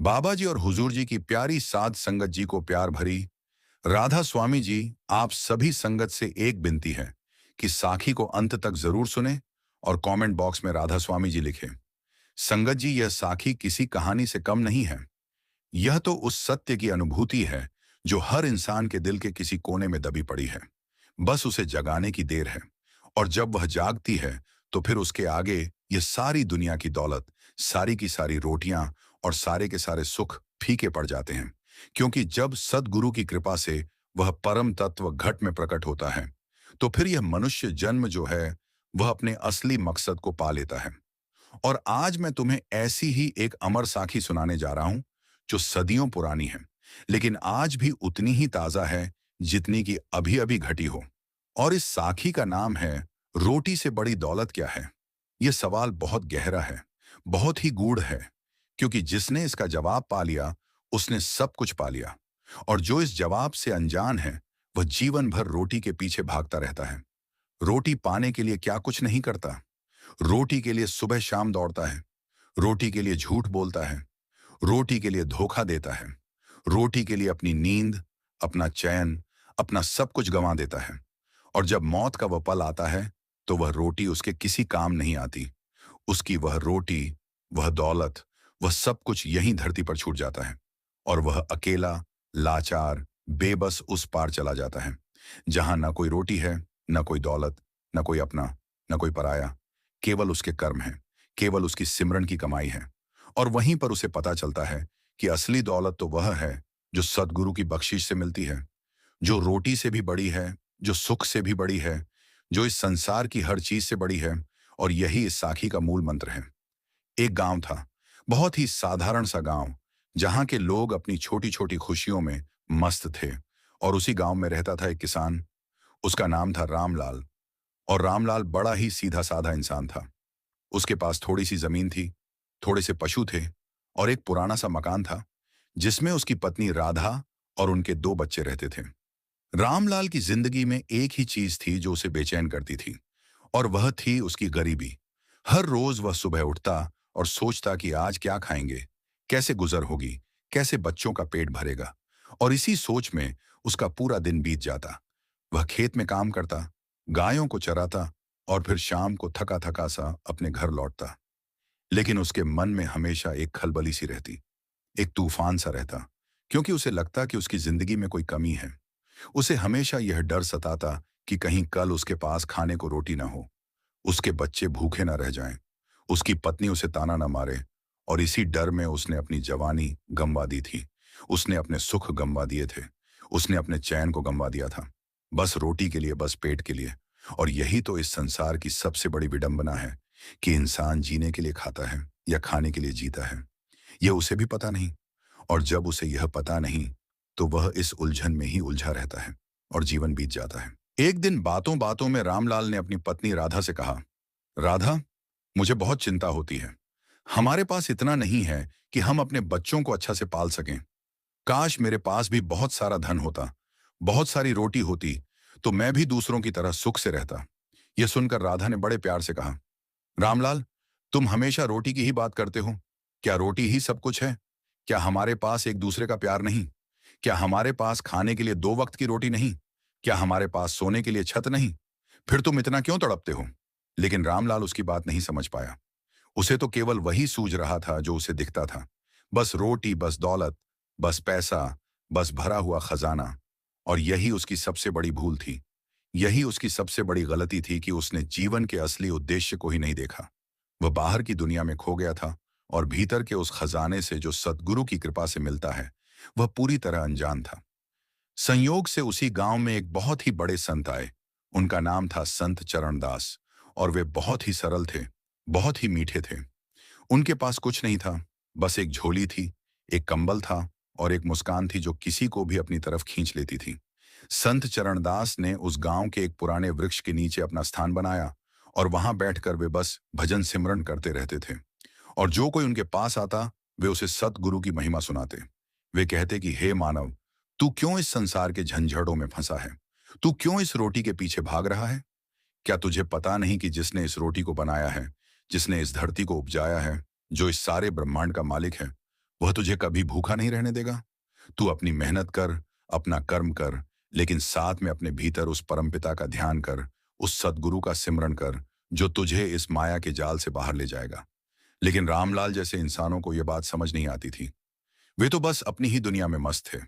बाबा जी और हुजूर जी की प्यारी साध संगत जी को प्यार भरी राधा स्वामी जी। आप सभी संगत से एक विनती है कि साखी को अंत तक जरूर सुने और कमेंट बॉक्स में राधा स्वामी जी लिखें। संगत जी, यह साखी किसी कहानी से कम नहीं है। यह तो उस सत्य की अनुभूति है जो हर इंसान के दिल के किसी कोने में दबी पड़ी है। बस उसे जगाने की देर है। और जब वह जागती है तो फिर उसके आगे ये सारी दुनिया की दौलत, सारी की सारी रोटियां और सारे के सारे सुख फीके पड़ जाते हैं। क्योंकि जब सदगुरु की कृपा से वह परम तत्व घट में प्रकट होता है तो फिर यह मनुष्य जन्म जो है वह अपने असली मकसद को पा लेता है। और आज मैं तुम्हें ऐसी ही एक अमर साखी सुनाने जा रहा हूं जो सदियों पुरानी है, लेकिन आज भी उतनी ही ताजा है जितनी कि अभी अभी घटी हो। और इस साखी का नाम है रोटी से बड़ी दौलत क्या है। यह सवाल बहुत गहरा है, बहुत ही गूढ़ है, क्योंकि जिसने इसका जवाब पा लिया उसने सब कुछ पा लिया। और जो इस जवाब से अनजान है वह जीवन भर रोटी के पीछे भागता रहता है। रोटी पाने के लिए क्या कुछ नहीं करता। रोटी के लिए सुबह शाम दौड़ता है, रोटी के लिए झूठ बोलता है, रोटी के लिए धोखा देता है, रोटी के लिए अपनी नींद, अपना चैन, अपना सब कुछ गंवा देता है। और जब मौत का वह पल आता है तो वह रोटी उसके किसी काम नहीं आती। उसकी वह रोटी, वह दौलत, वह सब कुछ यहीं धरती पर छूट जाता है। और वह अकेला, लाचार, बेबस उस पार चला जाता है जहां ना कोई रोटी है, ना कोई दौलत, ना कोई अपना, ना कोई पराया। केवल उसके कर्म हैं, केवल उसकी सिमरन की कमाई है। और वहीं पर उसे पता चलता है कि असली दौलत तो वह है जो सदगुरु की बख्शिश से मिलती है, जो रोटी से भी बड़ी है, जो सुख से भी बड़ी है, जो इस संसार की हर चीज से बड़ी है। और यही इस साखी का मूल मंत्र है। एक गांव था, बहुत ही साधारण सा गांव, जहां के लोग अपनी छोटी छोटी खुशियों में मस्त थे। और उसी गांव में रहता था एक किसान। उसका नाम था रामलाल। और रामलाल बड़ा ही सीधा साधा इंसान था। उसके पास थोड़ी सी जमीन थी, थोड़े से पशु थे और एक पुराना सा मकान था जिसमें उसकी पत्नी राधा और उनके दो बच्चे रहते थे। रामलाल की जिंदगी में एक ही चीज थी जो उसे बेचैन करती थी, और वह थी उसकी गरीबी। हर रोज वह सुबह उठता और सोचता कि आज क्या खाएंगे, कैसे गुजर होगी, कैसे बच्चों का पेट भरेगा। और इसी सोच में उसका पूरा दिन बीत जाता। वह खेत में काम करता, गायों को चराता और फिर शाम को थका थका सा अपने घर लौटता। लेकिन उसके मन में हमेशा एक खलबली सी रहती, एक तूफान सा रहता, क्योंकि उसे लगता कि उसकी जिंदगी में कोई कमी है। उसे हमेशा यह डर सताता कि कहीं कल उसके पास खाने को रोटी ना हो, उसके बच्चे भूखे ना रह जाएं, उसकी पत्नी उसे ताना ना मारे। और इसी डर में उसने अपनी जवानी गंवा दी थी, उसने अपने सुख गंवा दिए थे, उसने अपने चैन को गंवा दिया था, बस रोटी के लिए, बस पेट के लिए। और यही तो इस संसार की सबसे बड़ी विडंबना है कि इंसान जीने के लिए खाता है या खाने के लिए जीता है, यह उसे भी पता नहीं। और जब उसे यह पता नहीं तो वह इस उलझन में ही उलझा रहता है और जीवन बीत जाता है। एक दिन बातों बातों में रामलाल ने अपनी पत्नी राधा से कहा, राधा, मुझे बहुत चिंता होती है। हमारे पास इतना नहीं है कि हम अपने बच्चों को अच्छा से पाल सकें। काश मेरे पास भी बहुत सारा धन होता, बहुत सारी रोटी होती, तो मैं भी दूसरों की तरह सुख से रहता। यह सुनकर राधा ने बड़े प्यार से कहा, रामलाल, तुम हमेशा रोटी की ही बात करते हो। क्या रोटी ही सब कुछ है? क्या हमारे पास एक दूसरे का प्यार नहीं? क्या हमारे पास खाने के लिए दो वक्त की रोटी नहीं? क्या हमारे पास सोने के लिए छत नहीं? फिर तुम इतना क्यों तड़पते हो? लेकिन रामलाल उसकी बात नहीं समझ पाया। उसे तो केवल वही सूझ रहा था जो उसे दिखता था। बस रोटी, बस दौलत, बस पैसा, बस भरा हुआ खजाना। और यही उसकी सबसे बड़ी भूल थी। यही उसकी सबसे बड़ी गलती थी कि उसने जीवन के असली उद्देश्य को ही नहीं देखा। वह बाहर की दुनिया में खो गया था और भीतर के उस खजाने से जो सद्गुरु की कृपा से मिलता है वह पूरी तरह अनजान था। संयोग से उसी गांव में एक बहुत ही बड़े संत आए। उनका नाम था संत चरणदास। और वे बहुत ही सरल थे, बहुत ही मीठे थे। उनके पास कुछ नहीं था, बस एक झोली थी, एक कंबल था और एक मुस्कान थी जो किसी को भी अपनी तरफ खींच लेती थी। संत चरणदास ने उस गांव के एक पुराने वृक्ष के नीचे अपना स्थान बनाया और वहां बैठकर वे बस भजन सिमरन करते रहते थे। और जो कोई उनके पास आता वे उसे सतगुरु की महिमा सुनाते। वे कहते कि हे मानव, तू क्यों इस संसार के झंझटों में फंसा है? तू क्यों इस रोटी के पीछे भाग रहा है? क्या तुझे पता नहीं कि जिसने इस रोटी को बनाया है, जिसने इस धरती को उपजाया है, जो इस सारे ब्रह्मांड का मालिक है, वह तुझे कभी भूखा नहीं रहने देगा। तू अपनी मेहनत कर, अपना कर्म कर, लेकिन साथ में अपने भीतर उस परमपिता का ध्यान कर, उस सद्गुरु का सिमरन कर, जो तुझे इस माया के जाल से बाहर ले जाएगा। लेकिन रामलाल जैसे इंसानों को यह बात समझ नहीं आती थी। वे तो बस अपनी ही दुनिया में मस्त थे,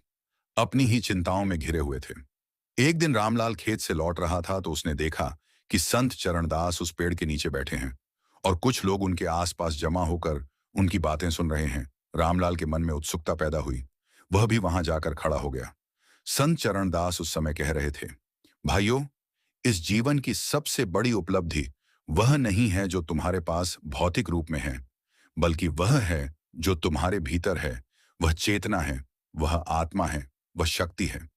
अपनी ही चिंताओं में घिरे हुए थे। एक दिन रामलाल खेत से लौट रहा था तो उसने देखा कि संत चरणदास उस पेड़ के नीचे बैठे हैं और कुछ लोग उनके आसपास जमा होकर उनकी बातें सुन रहे हैं। रामलाल के मन में उत्सुकता पैदा हुई। वह भी वहां जाकर खड़ा हो गया। संत चरणदास उस समय कह रहे थे, भाइयों, इस जीवन की सबसे बड़ी उपलब्धि वह नहीं है जो तुम्हारे पास भौतिक रूप में है, बल्कि वह है जो तुम्हारे भीतर है। वह चेतना है, वह आत्मा है, वह शक्ति है।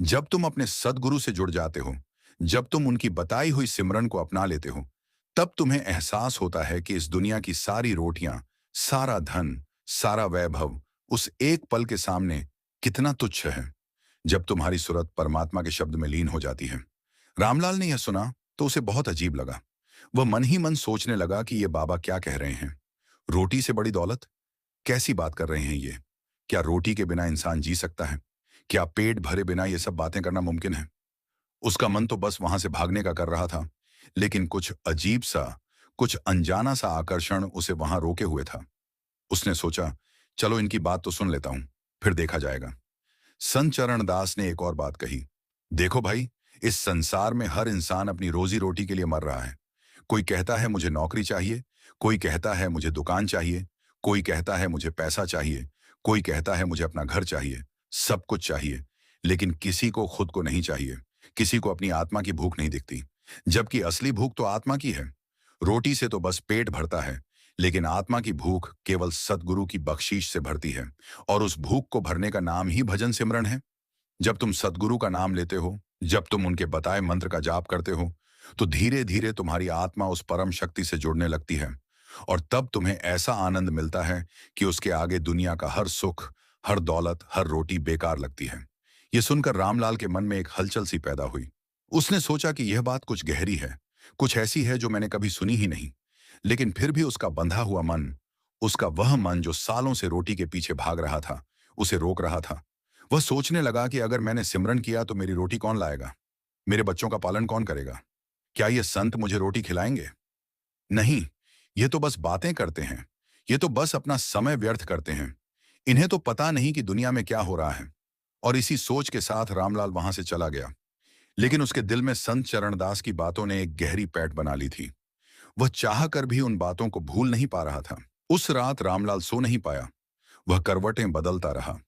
जब तुम अपने सद्गुरु से जुड़ जाते हो, जब तुम उनकी बताई हुई सिमरन को अपना लेते हो, तब तुम्हें एहसास होता है कि इस दुनिया की सारी रोटियां, सारा धन, सारा वैभव उस एक पल के सामने कितना तुच्छ है, जब तुम्हारी सूरत परमात्मा के शब्द में लीन हो जाती है। रामलाल ने यह सुना तो उसे बहुत अजीब लगा। वह मन ही मन सोचने लगा कि ये बाबा क्या कह रहे हैं। रोटी से बड़ी दौलत? कैसी बात कर रहे हैं ये? क्या रोटी के बिना इंसान जी सकता है? क्या पेट भरे बिना ये सब बातें करना मुमकिन है? उसका मन तो बस वहां से भागने का कर रहा था, लेकिन कुछ अजीब सा, कुछ अनजाना सा आकर्षण उसे वहां रोके हुए था। उसने सोचा, चलो इनकी बात तो सुन लेता हूं, फिर देखा जाएगा। संत चरणदास ने एक और बात कही, देखो भाई, इस संसार में हर इंसान अपनी रोजी रोटी के लिए मर रहा है। कोई कहता है मुझे नौकरी चाहिए, कोई कहता है मुझे दुकान चाहिए, कोई कहता है मुझे पैसा चाहिए, कोई कहता है मुझे अपना घर चाहिए, सब कुछ चाहिए, लेकिन किसी को खुद को नहीं चाहिए। किसी को अपनी आत्मा की भूख नहीं दिखती, जबकि असली भूख तो आत्मा की है। रोटी से तो बस पेट भरता है, लेकिन आत्मा की भूख केवल सद्गुरु की बख्शीश से भरती है, और उस भूख को भरने का नाम ही भजन सिमरन है। जब तुम सद्गुरु का नाम लेते हो, जब तुम उनके बताए मंत्र का जाप करते हो, तो धीरे धीरे तुम्हारी आत्मा उस परम शक्ति से जुड़ने लगती है, और तब तुम्हें ऐसा आनंद मिलता है कि उसके आगे दुनिया का हर सुख, हर दौलत, हर रोटी बेकार लगती है। यह सुनकर रामलाल के मन में एक हलचल सी पैदा हुई। उसने सोचा कि यह बात कुछ गहरी है, कुछ ऐसी है जो मैंने कभी सुनी ही नहीं। लेकिन फिर भी उसका बंधा हुआ मन, उसका वह मन जो सालों से रोटी के पीछे भाग रहा था, उसे रोक रहा था। वह सोचने लगा कि अगर मैंने सिमरन किया तो मेरी रोटी कौन लाएगा? मेरे बच्चों का पालन कौन करेगा? क्या ये संत मुझे रोटी खिलाएंगे? नहीं, ये तो बस बातें करते हैं। ये तो बस अपना समय व्यर्थ करते हैं। इन्हें तो पता नहीं कि दुनिया में क्या हो रहा है। और इसी सोच के साथ रामलाल वहां से चला गया। लेकिन उसके दिल में संत चरणदास की बातों ने एक गहरी पैठ बना ली थी। वह चाह कर भी उन बातों को भूल नहीं पा रहा था। उस रात रामलाल सो नहीं पाया। वह करवटें बदलता रहा।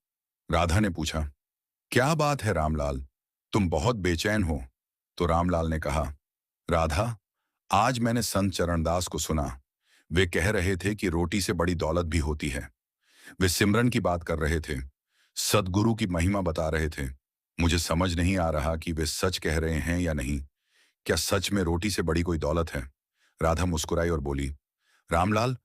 राधा ने पूछा, क्या बात है रामलाल, तुम बहुत बेचैन हो? तो रामलाल ने कहा, राधा, आज मैंने संत चरणदास को सुना। वे कह रहे थे कि रोटी से बड़ी दौलत भी होती है। वे सिमरन की बात कर रहे थे, सद्गुरु की महिमा बता रहे थे। मुझे समझ नहीं आ रहा कि वे सच कह रहे हैं या नहीं। क्या सच में रोटी से बड़ी कोई दौलत है? राधा मुस्कुराई और बोली, रामलाल,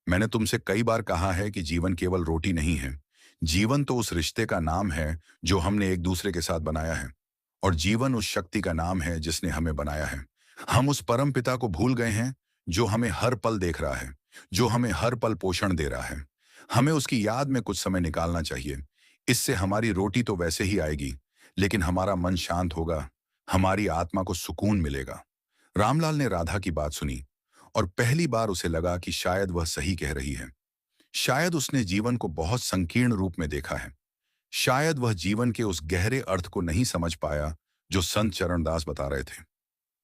मैंने तुमसे कई बार कहा है कि जीवन केवल रोटी नहीं है। जीवन तो उस रिश्ते का नाम है जो हमने एक दूसरे के साथ बनाया है, और जीवन उस शक्ति का नाम है जिसने हमें बनाया है। हम उस परम पिता को भूल गए हैं जो हमें हर पल देख रहा है, जो हमें हर पल पोषण दे रहा है। हमें उसकी याद में कुछ समय निकालना चाहिए। इससे हमारी रोटी तो वैसे ही आएगी, लेकिन हमारा मन शांत होगा, हमारी आत्मा को सुकून मिलेगा। रामलाल ने राधा की बात सुनी, और पहली बार उसे लगा कि शायद वह सही कह रही है। शायद उसने जीवन को बहुत संकीर्ण रूप में देखा है। शायद वह जीवन के उस गहरे अर्थ को नहीं समझ पाया जो संत चरणदास बता रहे थे।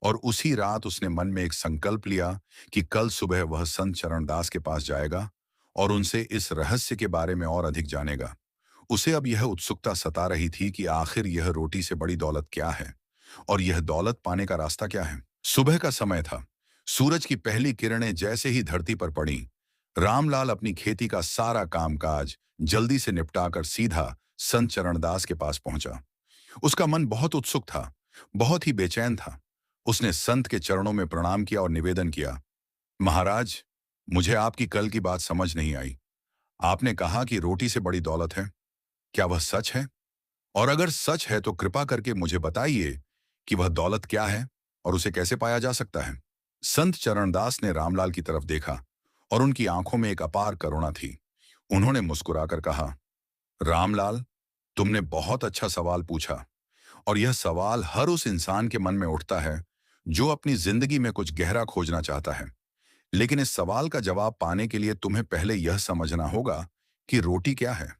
और उसी रात उसने मन में एक संकल्प लिया कि कल सुबह वह संत चरणदास के पास जाएगा और उनसे इस रहस्य के बारे में और अधिक जानेगा। उसे अब यह उत्सुकता सता रही थी कि आखिर यह रोटी से बड़ी दौलत क्या है, और यह दौलत पाने का रास्ता क्या है। सुबह का समय था। सूरज की पहली किरणें जैसे ही धरती पर पड़ी, रामलाल अपनी खेती का सारा कामकाज जल्दी से निपटाकर सीधा संत चरणदास के पास पहुंचा। उसका मन बहुत उत्सुक था, बहुत ही बेचैन था। उसने संत के चरणों में प्रणाम किया और निवेदन किया, महाराज, मुझे आपकी कल की बात समझ नहीं आई। आपने कहा कि रोटी से बड़ी दौलत है। क्या वह सच है? और अगर सच है तो कृपा करके मुझे बताइए कि वह दौलत क्या है और उसे कैसे पाया जा सकता है। संत चरणदास ने रामलाल की तरफ देखा और उनकी आंखों में एक अपार करुणा थी। उन्होंने मुस्कुराकर कहा, रामलाल, तुमने बहुत अच्छा सवाल पूछा और यह सवाल हर उस इंसान के मन में उठता है जो अपनी जिंदगी में कुछ गहरा खोजना चाहता है। लेकिन इस सवाल का जवाब पाने के लिए तुम्हें पहले यह समझना होगा कि रोटी क्या है।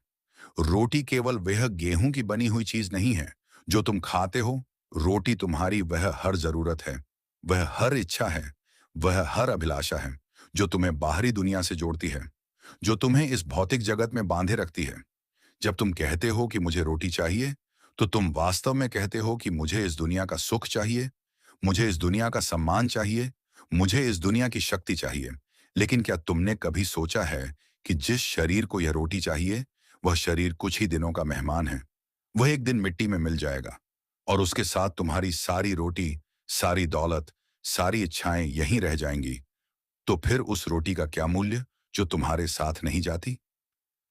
रोटी केवल वह गेहूं की बनी हुई चीज नहीं है जो तुम खाते हो। रोटी तुम्हारी वह हर जरूरत है, वह हर इच्छा है, वह हर अभिलाषा है जो तुम्हें बाहरी दुनिया से जोड़ती है, जो तुम्हें इस भौतिक जगत में बांधे रखती है। जब तुम कहते हो कि मुझे रोटी चाहिए, तो तुम वास्तव में कहते हो कि मुझे इस दुनिया का सुख चाहिए, मुझे इस दुनिया का सम्मान चाहिए, मुझे इस दुनिया की शक्ति चाहिए। लेकिन क्या तुमने कभी सोचा है कि जिस शरीर को यह रोटी चाहिए, वह शरीर कुछ ही दिनों का मेहमान है। वह एक दिन मिट्टी में मिल जाएगा और उसके साथ तुम्हारी सारी रोटी, सारी दौलत, सारी इच्छाएं यहीं रह जाएंगी। तो फिर उस रोटी का क्या मूल्य जो तुम्हारे साथ नहीं जाती?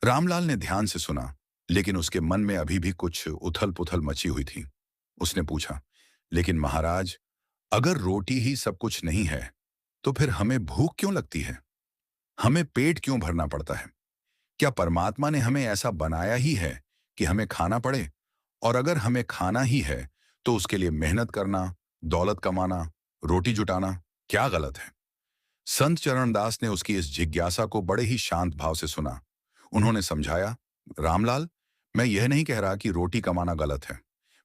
रामलाल ने ध्यान से सुना, लेकिन उसके मन में अभी भी कुछ उथल-पुथल मची हुई थी। उसने पूछा, लेकिन महाराज, अगर रोटी ही सब कुछ नहीं है, तो फिर हमें भूख क्यों लगती है? हमें पेट क्यों भरना पड़ता है? क्या परमात्मा ने हमें ऐसा बनाया ही है कि हमें खाना पड़े? और अगर हमें खाना ही है, तो उसके लिए मेहनत करना, दौलत कमाना, रोटी जुटाना क्या गलत है? संत चरणदास ने उसकी इस जिज्ञासा को बड़े ही शांत भाव से सुना। उन्होंने समझाया, रामलाल, मैं यह नहीं कह रहा कि रोटी कमाना गलत है।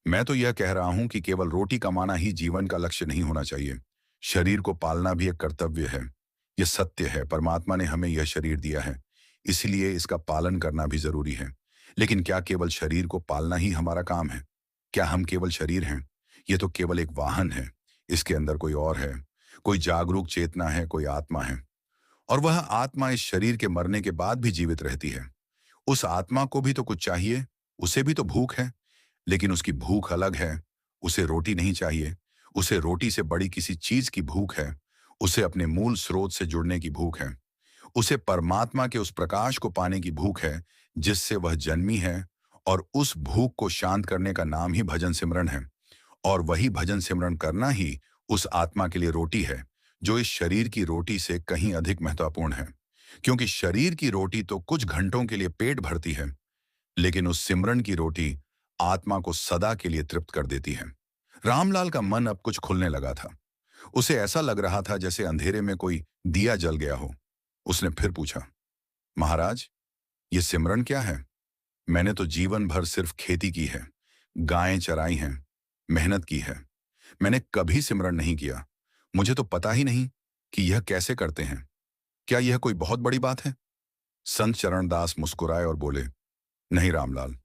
मैं तो यह कह रहा हूं कि केवल रोटी कमाना ही जीवन का लक्ष्य नहीं होना चाहिए। शरीर को पालना भी एक कर्तव्य है। यह सत्य है, परमात्मा ने हमें यह शरीर दिया है, इसलिए इसका पालन करना भी जरूरी है। लेकिन क्या केवल शरीर को पालना ही हमारा काम है? क्या हम केवल शरीर हैं? यह तो केवल एक वाहन है। इसके अंदर कोई और है, कोई जागरूक चेतना है, कोई आत्मा है। और वह आत्मा इस शरीर के मरने के बाद भी जीवित रहती है। उस आत्मा को भी तो कुछ चाहिए, उसे भी तो भूख है। लेकिन उसकी भूख अलग है। उसे रोटी नहीं चाहिए, उसे रोटी से बड़ी किसी चीज की भूख है। उसे अपने मूल स्रोत से जुड़ने की भूख है। उसे परमात्मा के उस प्रकाश को पाने की भूख है जिससे वह जन्मी है। और उस भूख को शांत करने का नाम ही भजन सिमरन है। और वही भजन सिमरन करना ही उस आत्मा के लिए रोटी है, जो इस शरीर की रोटी से कहीं अधिक महत्वपूर्ण है। क्योंकि शरीर की रोटी तो कुछ घंटों के लिए पेट भरती है, लेकिन उस सिमरन की रोटी आत्मा को सदा के लिए तृप्त कर देती है। रामलाल का मन अब कुछ खुलने लगा था। उसे ऐसा लग रहा था जैसे अंधेरे में कोई दिया जल गया हो। उसने फिर पूछा, महाराज, ये सिमरन क्या है? मैंने तो जीवन भर सिर्फ खेती की है, गायें चराई हैं, मेहनत की है। मैंने कभी सिमरन नहीं किया। मुझे तो पता ही नहीं कि यह कैसे करते हैं। क्या यह कोई बहुत बड़ी बात है? संत चरणदास मुस्कुराए और बोले, नहीं रामलाल,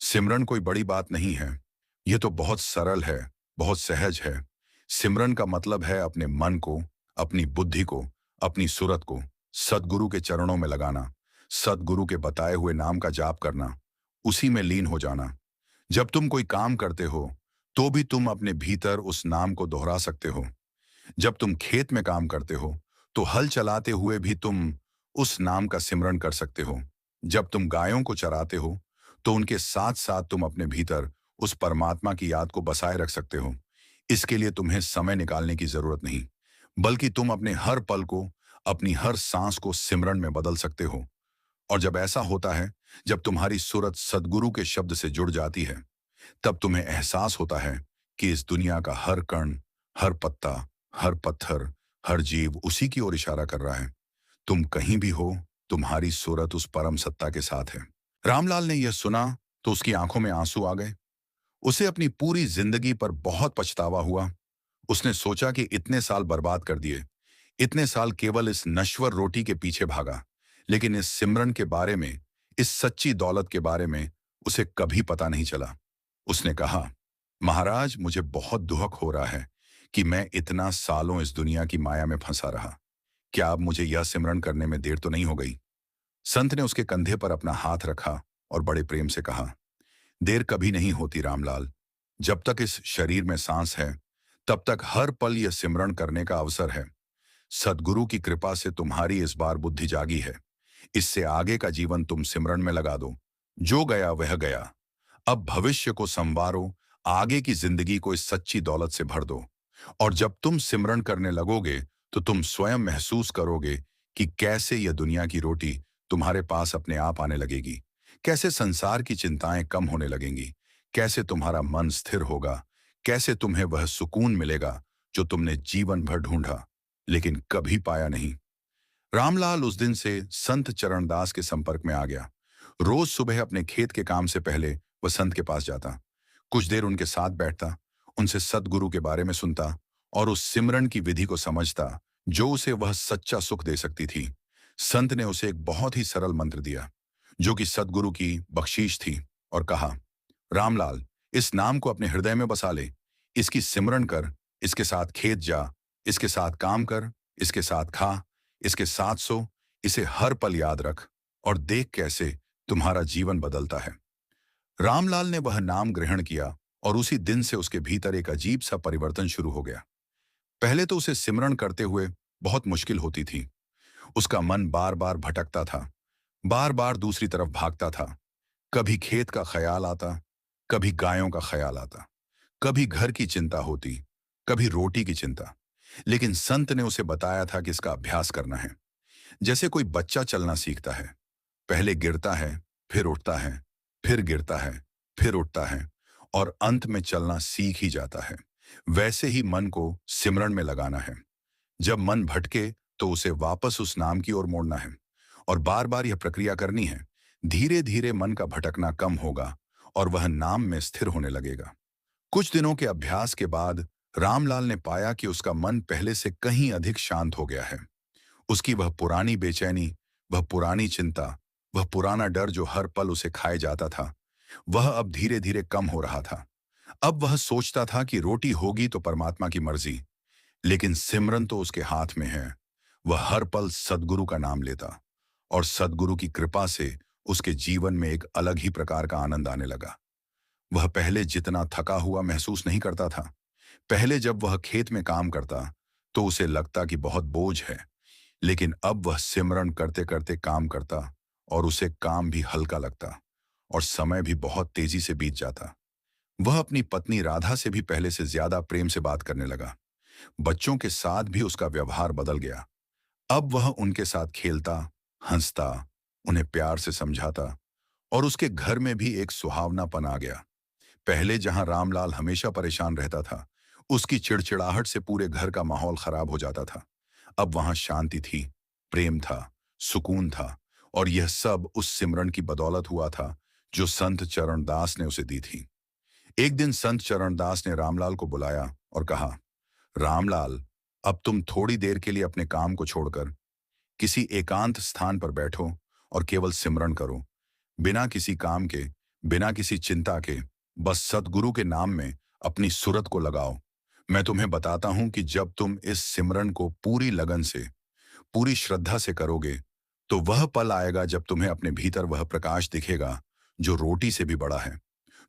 सिमरन कोई बड़ी बात नहीं है। यह तो बहुत सरल है, बहुत सहज है। सिमरन का मतलब है अपने मन को, अपनी बुद्धि को, अपनी सुरत को सद्गुरु के चरणों में लगाना, सद्गुरु के बताए हुए नाम का जाप करना, उसी में लीन हो जाना। जब तुम कोई काम करते हो, तो भी तुम अपने भीतर उस नाम को दोहरा सकते हो। जब तुम खेत में काम करते हो, तो हल चलाते हुए भी तुम उस नाम का सिमरन कर सकते हो। जब तुम गायों को चराते हो, तो उनके साथ साथ तुम अपने भीतर उस परमात्मा की याद को बसाए रख सकते हो। इसके लिए तुम्हें समय निकालने की जरूरत नहीं, बल्कि तुम अपने हर पल को, अपनी हर सांस को सिमरन में बदल सकते हो। और जब ऐसा होता है, जब तुम्हारी सूरत सद्गुरु के शब्द से जुड़ जाती है, तब तुम्हें एहसास होता है कि इस दुनिया का हर कण, हर पत्ता, हर पत्थर, हर जीव उसी की ओर इशारा कर रहा है। तुम कहीं भी हो, तुम्हारी सूरत उस परम सत्ता के साथ है। रामलाल ने यह सुना तो उसकी आंखों में आंसू आ गए। उसे अपनी पूरी जिंदगी पर बहुत पछतावा हुआ। उसने सोचा कि इतने साल बर्बाद कर दिए, इतने साल केवल इस नश्वर रोटी के पीछे भागा, लेकिन इस सिमरन के बारे में, इस सच्ची दौलत के बारे में उसे कभी पता नहीं चला। उसने कहा, महाराज, मुझे बहुत दुख हो रहा है कि मैं इतना सालों इस दुनिया की माया में फंसा रहा। क्या अब मुझे यह सिमरन करने में देर तो नहीं हो गई? संत ने उसके कंधे पर अपना हाथ रखा और बड़े प्रेम से कहा, देर कभी नहीं होती रामलाल। जब तक इस शरीर में सांस है, तब तक हर पल यह सिमरन करने का अवसर है। सद्गुरु की कृपा से तुम्हारी इस बार बुद्धि जागी है। इससे आगे का जीवन तुम सिमरन में लगा दो। जो गया वह गया। अब भविष्य को संवारो, आगे की जिंदगी को इस सच्ची दौलत से भर दो। और जब तुम सिमरन करने लगोगे, तो तुम स्वयं महसूस करोगे कि कैसे यह दुनिया की रोटी तुम्हारे पास अपने आप आने लगेगी, कैसे संसार की चिंताएं कम होने लगेंगी, कैसे तुम्हारा मन स्थिर होगा, कैसे तुम्हें वह सुकून मिलेगा जो तुमने जीवन भर ढूंढा लेकिन कभी पाया नहीं। रामलाल उस दिन से संत चरणदास के संपर्क में आ गया। रोज सुबह अपने खेत के काम से पहले वह संत के पास जाता, कुछ देर उनके साथ बैठता, उनसे सद्गुरु के बारे में सुनता और उस सिमरन की विधि को समझता जो उसे वह सच्चा सुख दे सकती थी। संत ने उसे एक बहुत ही सरल मंत्र दिया जो कि सद्गुरु की बख्शीश थी और कहा, रामलाल, इस नाम को अपने हृदय में बसा ले, इसकी सिमरन कर, इसके साथ खेत जा, इसके साथ काम कर, इसके साथ खा, इसके साथ सो, इसे हर पल याद रख और देख कैसे तुम्हारा जीवन बदलता है। रामलाल ने वह नाम ग्रहण किया और उसी दिन से उसके भीतर एक अजीब सा परिवर्तन शुरू हो गया। पहले तो उसे सिमरन करते हुए बहुत मुश्किल होती थी। उसका मन बार बार भटकता था, बार बार दूसरी तरफ भागता था। कभी खेत का ख्याल आता, कभी गायों का ख्याल आता, कभी घर की चिंता होती, कभी रोटी की चिंता। लेकिन संत ने उसे बताया था कि इसका अभ्यास करना है, जैसे कोई बच्चा चलना सीखता है। पहले गिरता है, फिर उठता है, फिर गिरता है, फिर उठता है और अंत में चलना सीख ही जाता है। वैसे ही मन को सिमरन में लगाना है। जब मन भटके तो उसे वापस उस नाम की ओर मोड़ना है और बार बार यह प्रक्रिया करनी है। धीरे धीरे मन का भटकना कम होगा और वह नाम में स्थिर होने लगेगा। कुछ दिनों के अभ्यास के बाद रामलाल ने पाया कि उसका मन पहले से कहीं अधिक शांत हो गया है। उसकी वह पुरानी बेचैनी, वह पुरानी चिंता, वह पुराना डर जो हर पल उसे खाए जाता था, वह अब धीरे धीरे कम हो रहा था। अब वह सोचता था कि रोटी होगी तो परमात्मा की मर्जी, लेकिन सिमरन तो उसके हाथ में है। वह हर पल सद्गुरु का नाम लेता और सद्गुरु की कृपा से उसके जीवन में एक अलग ही प्रकार का आनंद आने लगा। वह पहले जितना थका हुआ महसूस नहीं करता था। पहले जब वह खेत में काम करता तो उसे लगता कि बहुत बोझ है, लेकिन अब वह सिमरन करते करते काम करता और उसे काम भी हल्का लगता और समय भी बहुत तेजी से बीत जाता। वह अपनी पत्नी राधा से भी पहले से ज्यादा प्रेम से बात करने लगा। बच्चों के साथ भी उसका व्यवहार बदल गया। अब वह उनके साथ खेलता, हंसता, उन्हें प्यार से समझाता और उसके घर में भी एक सुहावनापन आ गया। पहले जहां रामलाल हमेशा परेशान रहता था, उसकी चिड़चिड़ाहट से पूरे घर का माहौल खराब हो जाता था। अब वहां शांति थी, प्रेम था, सुकून था और यह सब उस सिमरन की बदौलत हुआ था जो संत चरणदास ने उसे दी थी। एक दिन संत चरणदास ने रामलाल को बुलाया और कहा, रामलाल, अब तुम थोड़ी देर के लिए अपने काम को छोड़कर किसी एकांत स्थान पर बैठो और केवल सिमरन करो, बिना किसी काम के, बिना किसी चिंता के, बस सद्गुरु के नाम में अपनी सुरत को लगाओ। मैं तुम्हें बताता हूं कि जब तुम इस सिमरन को पूरी लगन से, पूरी श्रद्धा से करोगे, तो वह पल आएगा जब तुम्हें अपने भीतर वह प्रकाश दिखेगा जो रोटी से भी बड़ा है,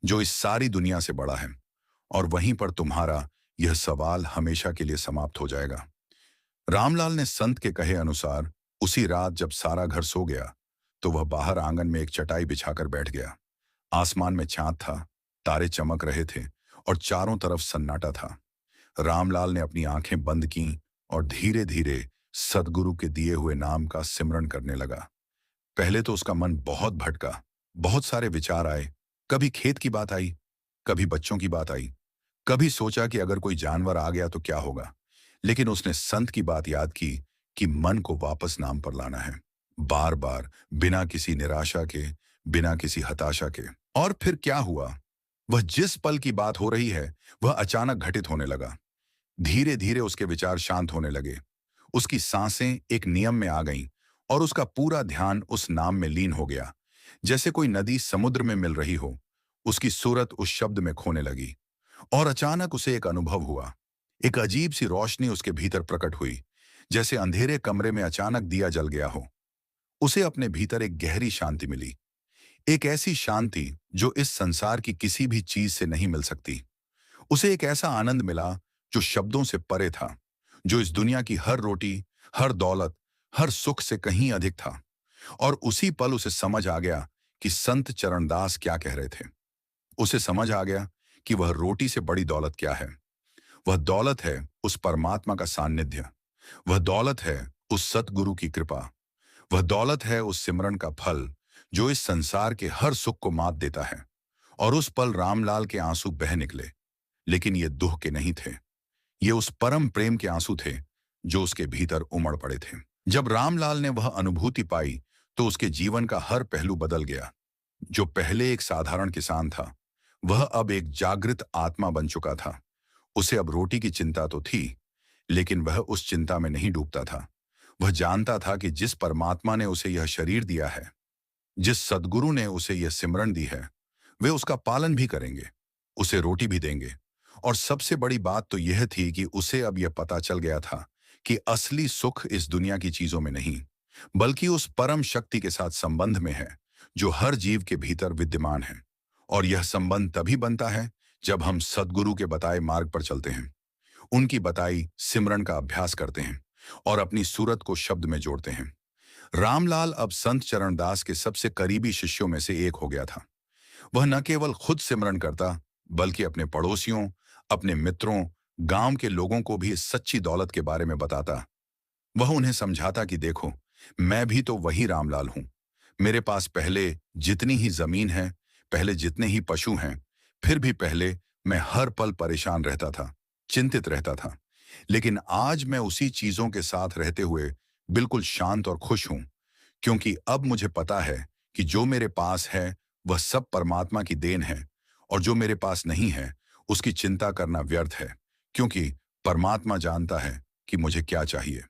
जो इस सारी दुनिया से बड़ा है। और वहीं पर तुम्हारा यह सवाल हमेशा के लिए समाप्त हो जाएगा। रामलाल ने संत के कहे अनुसार उसी रात जब सारा घर सो गया, तो वह बाहर आंगन में एक चटाई बिछाकर बैठ गया। आसमान में चांद था, तारे चमक रहे थे और चारों तरफ सन्नाटा था। रामलाल ने अपनी आंखें बंद की और धीरे धीरे सद्गुरु के दिए हुए नाम का सिमरन करने लगा। पहले तो उसका मन बहुत भटका, बहुत सारे विचार आए। कभी खेत की बात आई, कभी बच्चों की बात आई, कभी सोचा कि अगर कोई जानवर आ गया तो क्या होगा। लेकिन उसने संत की बात याद की कि मन को वापस नाम पर लाना है, बार बार, बिना किसी निराशा के, बिना किसी हताशा के। और फिर क्या हुआ? वह जिस पल की बात हो रही है वह अचानक घटित होने लगा। धीरे धीरे उसके विचार शांत होने लगे, उसकी सांसें एक नियम में आ गईं और उसका पूरा ध्यान उस नाम में लीन हो गया। जैसे कोई नदी समुद्र में मिल रही हो, उसकी सूरत उस शब्द में खोने लगी। और अचानक उसे एक अनुभव हुआ। एक अजीब सी रोशनी उसके भीतर प्रकट हुई, जैसे अंधेरे कमरे में अचानक दिया जल गया हो। उसे अपने भीतर एक गहरी शांति मिली, एक ऐसी शांति जो इस संसार की किसी भी चीज से नहीं मिल सकती। उसे एक ऐसा आनंद मिला जो शब्दों से परे था, जो इस दुनिया की हर रोटी, हर दौलत, हर सुख से कहीं अधिक था। और उसी पल उसे समझ आ गया कि संत चरणदास क्या कह रहे थे। उसे समझ आ गया कि वह रोटी से बड़ी दौलत क्या है। वह दौलत है उस परमात्मा का सानिध्य, वह दौलत है उस सतगुरु की कृपा, वह दौलत है उस सिमरन का फल जो इस संसार के हर सुख को मात देता है। और उस पल रामलाल के आंसू बह निकले, लेकिन ये दुख के नहीं थे। ये उस परम प्रेम के आंसू थे जो उसके भीतर उमड़ पड़े थे। जब रामलाल ने वह अनुभूति पाई तो उसके जीवन का हर पहलू बदल गया। जो पहले एक साधारण किसान था, वह अब एक जागृत आत्मा बन चुका था। उसे अब रोटी की चिंता तो थी, लेकिन वह उस चिंता में नहीं डूबता था। वह जानता था कि जिस परमात्मा ने उसे यह शरीर दिया है, जिस सद्गुरु ने उसे यह सिमरन दी है, वे उसका पालन भी करेंगे, उसे रोटी भी देंगे। और सबसे बड़ी बात तो यह थी कि उसे अब यह पता चल गया था कि असली सुख इस दुनिया की चीजों में नहीं, बल्कि उस परम शक्ति के साथ संबंध में है जो हर जीव के भीतर विद्यमान है। और यह संबंध तभी बनता है जब हम सद्गुरु के बताए मार्ग पर चलते हैं, उनकी बताई सिमरन का अभ्यास करते हैं और अपनी सूरत को शब्द में जोड़ते हैं। रामलाल अब संत चरणदास के सबसे करीबी शिष्यों में से एक हो गया था। वह न केवल खुद सिमरन करता, बल्कि अपने पड़ोसियों, अपने मित्रों, गांव के लोगों को भी इस सच्ची दौलत के बारे में बताता। वह उन्हें समझाता कि देखो, मैं भी तो वही रामलाल हूं। मेरे पास पहले जितनी ही जमीन है, पहले जितने ही पशु हैं, फिर भी पहले मैं हर पल परेशान रहता था, चिंतित रहता था। लेकिन आज मैं उसी चीजों के साथ रहते हुए बिल्कुल शांत और खुश हूं, क्योंकि अब मुझे पता है कि जो मेरे पास है वह सब परमात्मा की देन है, और जो मेरे पास नहीं है उसकी चिंता करना व्यर्थ है, क्योंकि परमात्मा जानता है कि मुझे क्या चाहिए।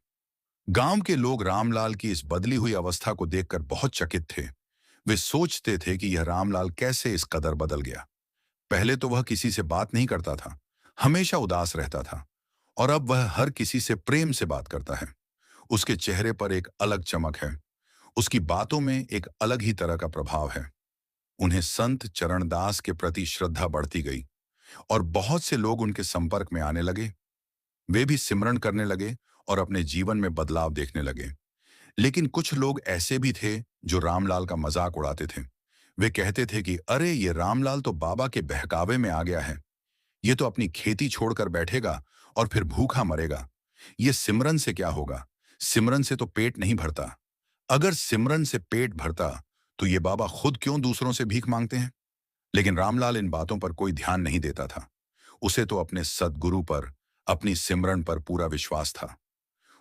गांव के लोग रामलाल की इस बदली हुई अवस्था को देखकर बहुत चकित थे। वे सोचते थे कि यह रामलाल कैसे इस कदर बदल गया। पहले तो वह किसी से बात नहीं करता था, हमेशा उदास रहता था, और अब वह हर किसी से प्रेम से बात करता है। उसके चेहरे पर एक अलग चमक है, उसकी बातों में एक अलग ही तरह का प्रभाव है। उन्हें संत चरणदास के प्रति श्रद्धा बढ़ती गई और बहुत से लोग उनके संपर्क में आने लगे। वे भी सिमरन करने लगे और अपने जीवन में बदलाव देखने लगे। लेकिन कुछ लोग ऐसे भी थे जो रामलाल का मजाक उड़ाते थे। वे कहते थे कि अरे, ये रामलाल तो बाबा के बहकावे में आ गया है। ये तो अपनी खेती छोड़कर बैठेगा और फिर भूखा मरेगा। ये सिमरन से क्या होगा? सिमरन से तो पेट नहीं भरता। अगर सिमरन से पेट भरता तो ये बाबा खुद क्यों दूसरों से भीख मांगते हैं? लेकिन रामलाल इन बातों पर कोई ध्यान नहीं देता था। उसे तो अपने सद्गुरु पर, अपनी सिमरन पर पूरा विश्वास था।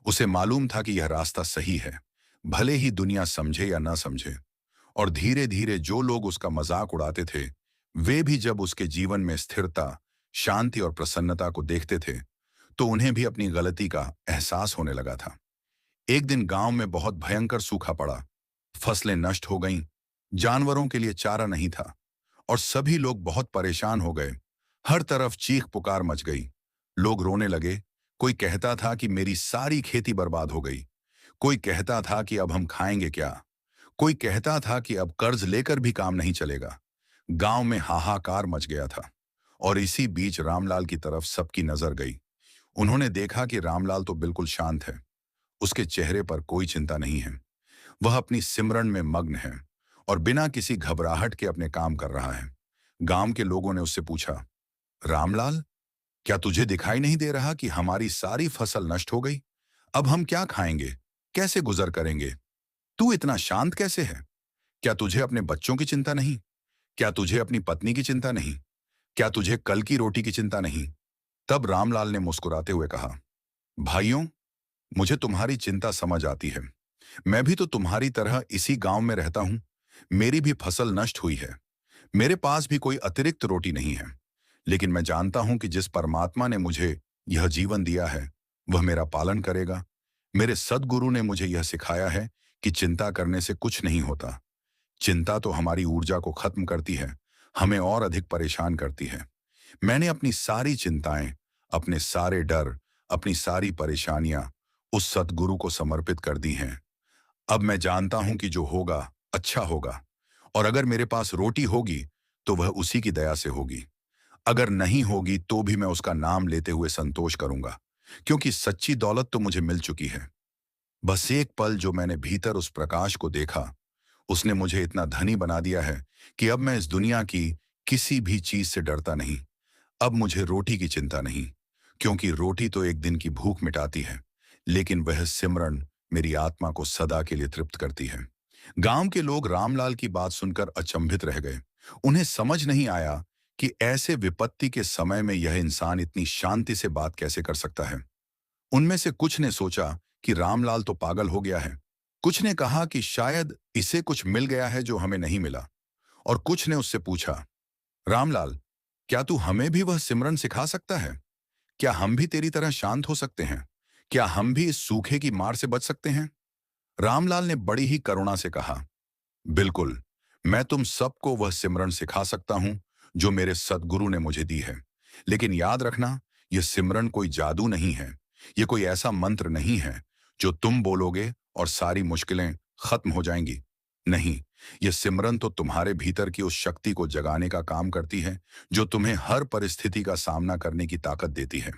उसे मालूम था कि यह रास्ता सही है, भले ही दुनिया समझे या ना समझे। और धीरे धीरे जो लोग उसका मजाक उड़ाते थे, वे भी जब उसके जीवन में स्थिरता, शांति और प्रसन्नता को देखते थे, तो उन्हें भी अपनी गलती का एहसास होने लगा था। एक दिन गांव में बहुत भयंकर सूखा पड़ा। फसलें नष्ट हो गईं, जानवरों के लिए चारा नहीं था, और सभी लोग बहुत परेशान हो गए। हर तरफ चीख पुकार मच गई। लोग रोने लगे। कोई कहता था कि मेरी सारी खेती बर्बाद हो गई। कोई कहता था कि अब हम खाएंगे क्या। कोई कहता था कि अब कर्ज लेकर भी काम नहीं चलेगा। गांव में हाहाकार मच गया था। और इसी बीच रामलाल की तरफ सबकी नजर गई। उन्होंने देखा कि रामलाल तो बिल्कुल शांत है। उसके चेहरे पर कोई चिंता नहीं है। वह अपनी सिमरन में मग्न है और बिना किसी घबराहट के अपने काम कर रहा है। गांव के लोगों ने उससे पूछा, रामलाल, क्या तुझे दिखाई नहीं दे रहा कि हमारी सारी फसल नष्ट हो गई? अब हम क्या खाएंगे, कैसे गुजर करेंगे? तू इतना शांत कैसे है? क्या तुझे अपने बच्चों की चिंता नहीं? क्या तुझे अपनी पत्नी की चिंता नहीं? क्या तुझे कल की रोटी की चिंता नहीं? तब रामलाल ने मुस्कुराते हुए कहा, भाइयों, मुझे तुम्हारी चिंता समझ आती है। मैं भी तो तुम्हारी तरह इसी गांव में रहता हूं। मेरी भी फसल नष्ट हुई है। मेरे पास भी कोई अतिरिक्त रोटी नहीं है। लेकिन मैं जानता हूं कि जिस परमात्मा ने मुझे यह जीवन दिया है, वह मेरा पालन करेगा। मेरे सद्गुरु ने मुझे यह सिखाया है कि चिंता करने से कुछ नहीं होता। चिंता तो हमारी ऊर्जा को खत्म करती है, हमें और अधिक परेशान करती है। मैंने अपनी सारी चिंताएं, अपने सारे डर, अपनी सारी परेशानियां उस सद्गुरु को समर्पित कर दी हैं। अब मैं जानता हूं कि जो होगा अच्छा होगा, और अगर मेरे पास रोटी होगी तो वह उसी की दया से होगी। अगर नहीं होगी तो भी मैं उसका नाम लेते हुए संतोष करूंगा, क्योंकि सच्ची दौलत तो मुझे मिल चुकी है। बस एक पल जो मैंने भीतर उस प्रकाश को देखा, उसने मुझे इतना धनी बना दिया है कि अब मैं इस दुनिया की किसी भी चीज से डरता नहीं। अब मुझे रोटी की चिंता नहीं, क्योंकि रोटी तो एक दिन की भूख मिटाती है, लेकिन वह सिमरन मेरी आत्मा को सदा के लिए तृप्त करती है। गांव के लोग रामलाल की बात सुनकर अचंभित रह गए। उन्हें समझ नहीं आया कि ऐसे विपत्ति के समय में यह इंसान इतनी शांति से बात कैसे कर सकता है। उनमें से कुछ ने सोचा कि रामलाल तो पागल हो गया है। कुछ ने कहा कि शायद इसे कुछ मिल गया है जो हमें नहीं मिला। और कुछ ने उससे पूछा, रामलाल, क्या तू हमें भी वह सिमरन सिखा सकता है? क्या हम भी तेरी तरह शांत हो सकते हैं? क्या हम भी इस सूखे की मार से बच सकते हैं? रामलाल ने बड़ी ही करुणा से कहा, बिल्कुल, मैं तुम सबको वह सिमरन सिखा सकता हूं जो मेरे सद्गुरु ने मुझे दी है। लेकिन याद रखना, यह सिमरन कोई जादू नहीं है। यह कोई ऐसा मंत्र नहीं है जो तुम बोलोगे और सारी मुश्किलें खत्म हो जाएंगी। नहीं, यह सिमरन तो तुम्हारे भीतर की उस शक्ति को जगाने का काम करती है जो तुम्हें हर परिस्थिति का सामना करने की ताकत देती है,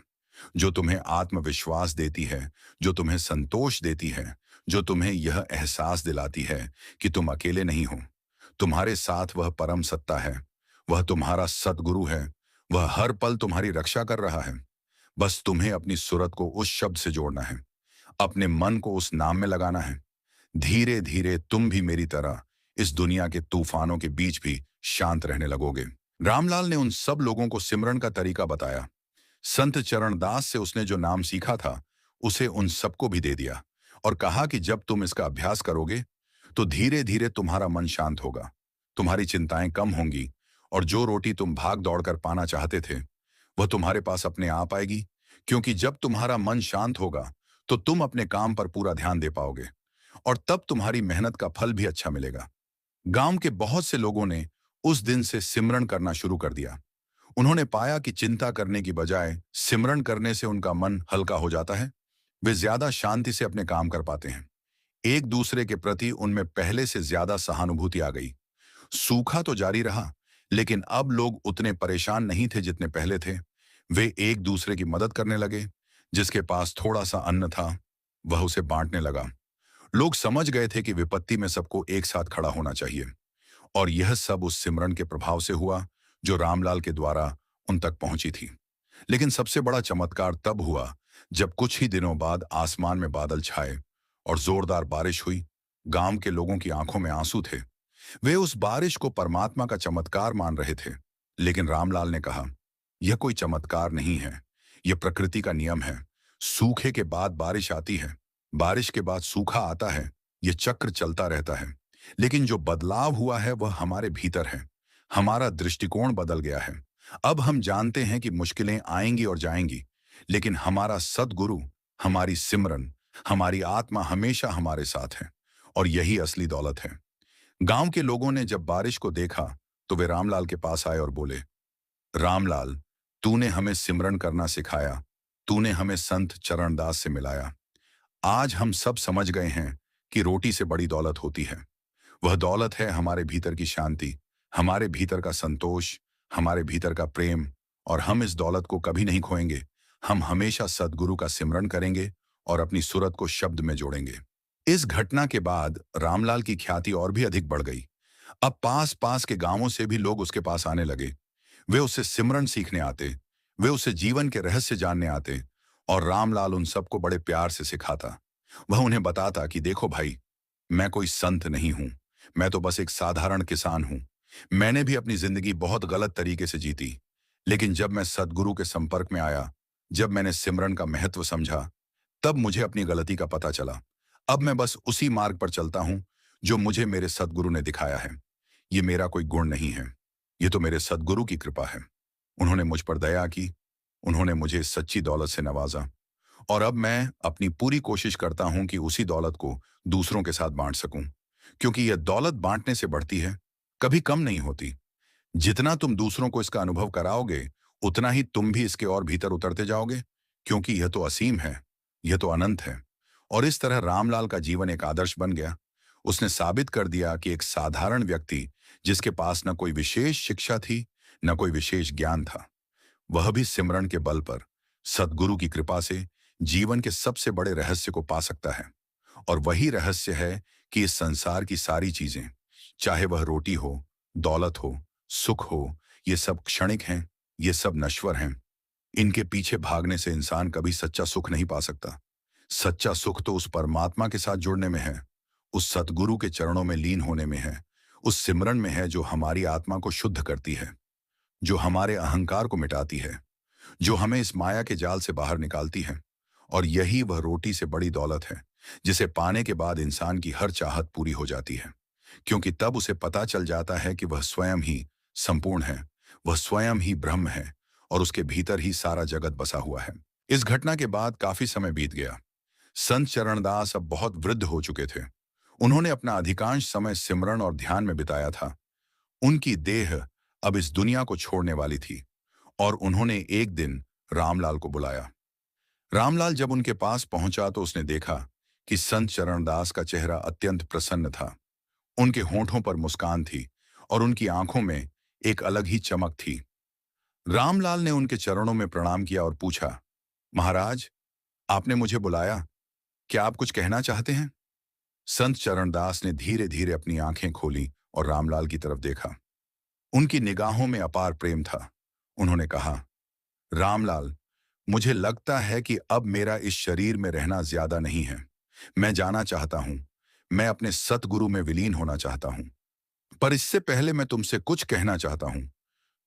जो तुम्हें आत्मविश्वास देती है, जो तुम्हें संतोष देती है, जो तुम्हें यह एहसास दिलाती है कि तुम अकेले नहीं हो। तुम्हारे साथ वह परम सत्ता है, वह तुम्हारा सद्गुरु है, वह हर पल तुम्हारी रक्षा कर रहा है। बस तुम्हें अपनी सुरत को उस शब्द से जोड़ना है, अपने मन को उस नाम में लगाना है। धीरे धीरे तुम भी मेरी तरह इस दुनिया के तूफानों के बीच भी शांत रहने लगोगे। रामलाल ने उन सब लोगों को सिमरन का तरीका बताया। संत चरणदास से उसने जो नाम सीखा था उसे उन सबको भी दे दिया और कहा कि जब तुम इसका अभ्यास करोगे तो धीरे धीरे तुम्हारा मन शांत होगा, तुम्हारी चिंताएं कम होंगी और जो रोटी तुम भाग दौड़कर पाना चाहते थे वह तुम्हारे पास अपने आप आएगी। क्योंकि जब तुम्हारा मन शांत होगा तो तुम अपने काम पर पूरा ध्यान दे पाओगे और तब तुम्हारी मेहनत का फल भी अच्छा मिलेगा। गांव के बहुत से लोगों ने उस दिन से सिमरन करना शुरू कर दिया। उन्होंने पाया कि चिंता करने की बजाय सिमरन करने से उनका मन हल्का हो जाता है। वे ज्यादा शांति से अपने काम कर पाते हैं। एक दूसरे के प्रति उनमें पहले से ज्यादा सहानुभूति आ गई। सूखा तो जारी रहा, लेकिन अब लोग उतने परेशान नहीं थे जितने पहले थे। वे एक दूसरे की मदद करने लगे। जिसके पास थोड़ा सा अन्न था वह उसे बांटने लगा। लोग समझ गए थे कि विपत्ति में सबको एक साथ खड़ा होना चाहिए। और यह सब उस सिमरन के प्रभाव से हुआ जो रामलाल के द्वारा उन तक पहुंची थी। लेकिन सबसे बड़ा चमत्कार तब हुआ जब कुछ ही दिनों बाद आसमान में बादल छाए और जोरदार बारिश हुई। गांव के लोगों की आंखों में आंसू थे। वे उस बारिश को परमात्मा का चमत्कार मान रहे थे। लेकिन रामलाल ने कहा, यह कोई चमत्कार नहीं है, यह प्रकृति का नियम है। सूखे के बाद बारिश आती है, बारिश के बाद सूखा आता है। यह चक्र चलता रहता है। लेकिन जो बदलाव हुआ है वह हमारे भीतर है। हमारा दृष्टिकोण बदल गया है। अब हम जानते हैं कि मुश्किलें आएंगी और जाएंगी, लेकिन हमारा सद्गुरु, हमारी सिमरन, हमारी आत्मा हमेशा हमारे साथ है और यही असली दौलत है। गांव के लोगों ने जब बारिश को देखा तो वे रामलाल के पास आए और बोले, रामलाल, तूने हमें सिमरन करना सिखाया, तूने हमें संत चरणदास से मिलाया। आज हम सब समझ गए हैं कि रोटी से बड़ी दौलत होती है। वह दौलत है हमारे भीतर की शांति, हमारे भीतर का संतोष, हमारे भीतर का प्रेम। और हम इस दौलत को कभी नहीं खोएंगे। हम हमेशा सद्गुरु का सिमरन करेंगे और अपनी सुरत को शब्द में जोड़ेंगे। इस घटना के बाद रामलाल की ख्याति और भी अधिक बढ़ गई। अब पास पास के गांवों से भी लोग उसके पास आने लगे। वे उससे सिमरन सीखने आते, वे उससे जीवन के रहस्य जानने आते और रामलाल उन सबको बड़े प्यार से सिखाता। वह उन्हें बताता कि देखो भाई, मैं कोई संत नहीं हूं, मैं तो बस एक साधारण किसान हूं। मैंने भी अपनी जिंदगी बहुत गलत तरीके से जीती, लेकिन जब मैं सद्गुरु के संपर्क में आया, जब मैंने सिमरन का महत्व समझा, तब मुझे अपनी गलती का पता चला। अब मैं बस उसी मार्ग पर चलता हूं जो मुझे मेरे सद्गुरु ने दिखाया है। ये मेरा कोई गुण नहीं है, ये तो मेरे सद्गुरु की कृपा है। उन्होंने मुझ पर दया की, उन्होंने मुझे सच्ची दौलत से नवाजा और अब मैं अपनी पूरी कोशिश करता हूं कि उसी दौलत को दूसरों के साथ बांट सकूं। क्योंकि यह दौलत बांटने से बढ़ती है, कभी कम नहीं होती। जितना तुम दूसरों को इसका अनुभव कराओगे, उतना ही तुम भी इसके और भीतर उतरते जाओगे। क्योंकि यह तो असीम है, यह तो अनंत है। और इस तरह रामलाल का जीवन एक आदर्श बन गया। उसने साबित कर दिया कि एक साधारण व्यक्ति जिसके पास न कोई विशेष शिक्षा थी, न कोई विशेष ज्ञान था, वह भी सिमरन के बल पर सद्गुरु की कृपा से जीवन के सबसे बड़े रहस्य को पा सकता है। और वही रहस्य है कि इस संसार की सारी चीजें, चाहे वह रोटी हो, दौलत हो, सुख हो, ये सब क्षणिक हैं, ये सब नश्वर हैं। इनके पीछे भागने से इंसान कभी सच्चा सुख नहीं पा सकता। सच्चा सुख तो उस परमात्मा के साथ जुड़ने में है, उस सतगुरु के चरणों में लीन होने में है, उस सिमरन में है जो हमारी आत्मा को शुद्ध करती है, जो हमारे अहंकार को मिटाती है, जो हमें इस माया के जाल से बाहर निकालती है। और यही वह रोटी से बड़ी दौलत है, जिसे पाने के बाद इंसान की हर चाहत पूरी हो जाती है, क्योंकि तब उसे पता चल जाता है कि वह स्वयं ही संपूर्ण है, वह स्वयं ही ब्रह्म है और उसके भीतर ही सारा जगत बसा हुआ है। इस घटना के बाद काफी समय बीत गया। संत चरणदास अब बहुत वृद्ध हो चुके थे। उन्होंने अपना अधिकांश समय सिमरन और ध्यान में बिताया था। उनकी देह अब इस दुनिया को छोड़ने वाली थी और उन्होंने एक दिन रामलाल को बुलाया। रामलाल जब उनके पास पहुंचा तो उसने देखा कि संत चरणदास का चेहरा अत्यंत प्रसन्न था। उनके होंठों पर मुस्कान थी और उनकी आंखों में एक अलग ही चमक थी। रामलाल ने उनके चरणों में प्रणाम किया और पूछा, महाराज, आपने मुझे बुलाया, क्या आप कुछ कहना चाहते हैं? संत चरणदास ने धीरे धीरे अपनी आंखें खोली और रामलाल की तरफ देखा। उनकी निगाहों में अपार प्रेम था। उन्होंने कहा, रामलाल, मुझे लगता है कि अब मेरा इस शरीर में रहना ज्यादा नहीं है। मैं जाना चाहता हूं। मैं अपने सतगुरु में विलीन होना चाहता हूं। पर इससे पहले मैं तुमसे कुछ कहना चाहता हूं।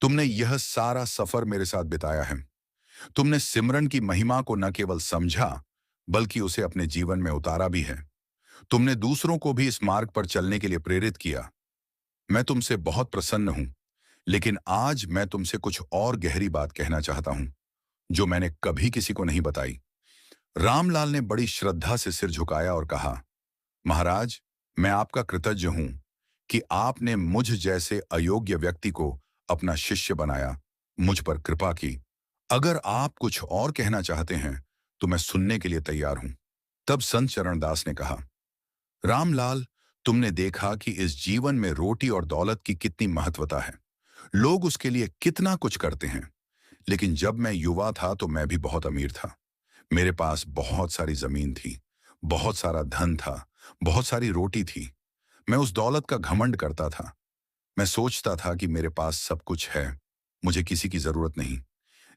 तुमने यह सारा सफर मेरे साथ बिताया है। तुमने सिमरन की महिमा को न केवल समझा, बल्कि उसे अपने जीवन में उतारा भी है। तुमने दूसरों को भी इस मार्ग पर चलने के लिए प्रेरित किया। मैं तुमसे बहुत प्रसन्न हूं, लेकिन आज मैं तुमसे कुछ और गहरी बात कहना चाहता हूं, जो मैंने कभी किसी को नहीं बताई। रामलाल ने बड़ी श्रद्धा से सिर झुकाया और कहा, महाराज, मैं आपका कृतज्ञ हूं कि आपने मुझ जैसे अयोग्य व्यक्ति को अपना शिष्य बनाया, मुझ पर कृपा की। अगर आप कुछ और कहना चाहते हैं तो मैं सुनने के लिए तैयार हूं। तब संत चरणदास ने कहा, रामलाल, तुमने देखा कि इस जीवन में रोटी और दौलत की कितनी महत्वता है। लोग उसके लिए कितना कुछ करते हैं। लेकिन जब मैं युवा था तो मैं भी बहुत अमीर था। मेरे पास बहुत सारी जमीन थी, बहुत सारा धन था, बहुत सारी रोटी थी। मैं उस दौलत का घमंड करता था। मैं सोचता था कि मेरे पास सब कुछ है, मुझे किसी की जरूरत नहीं।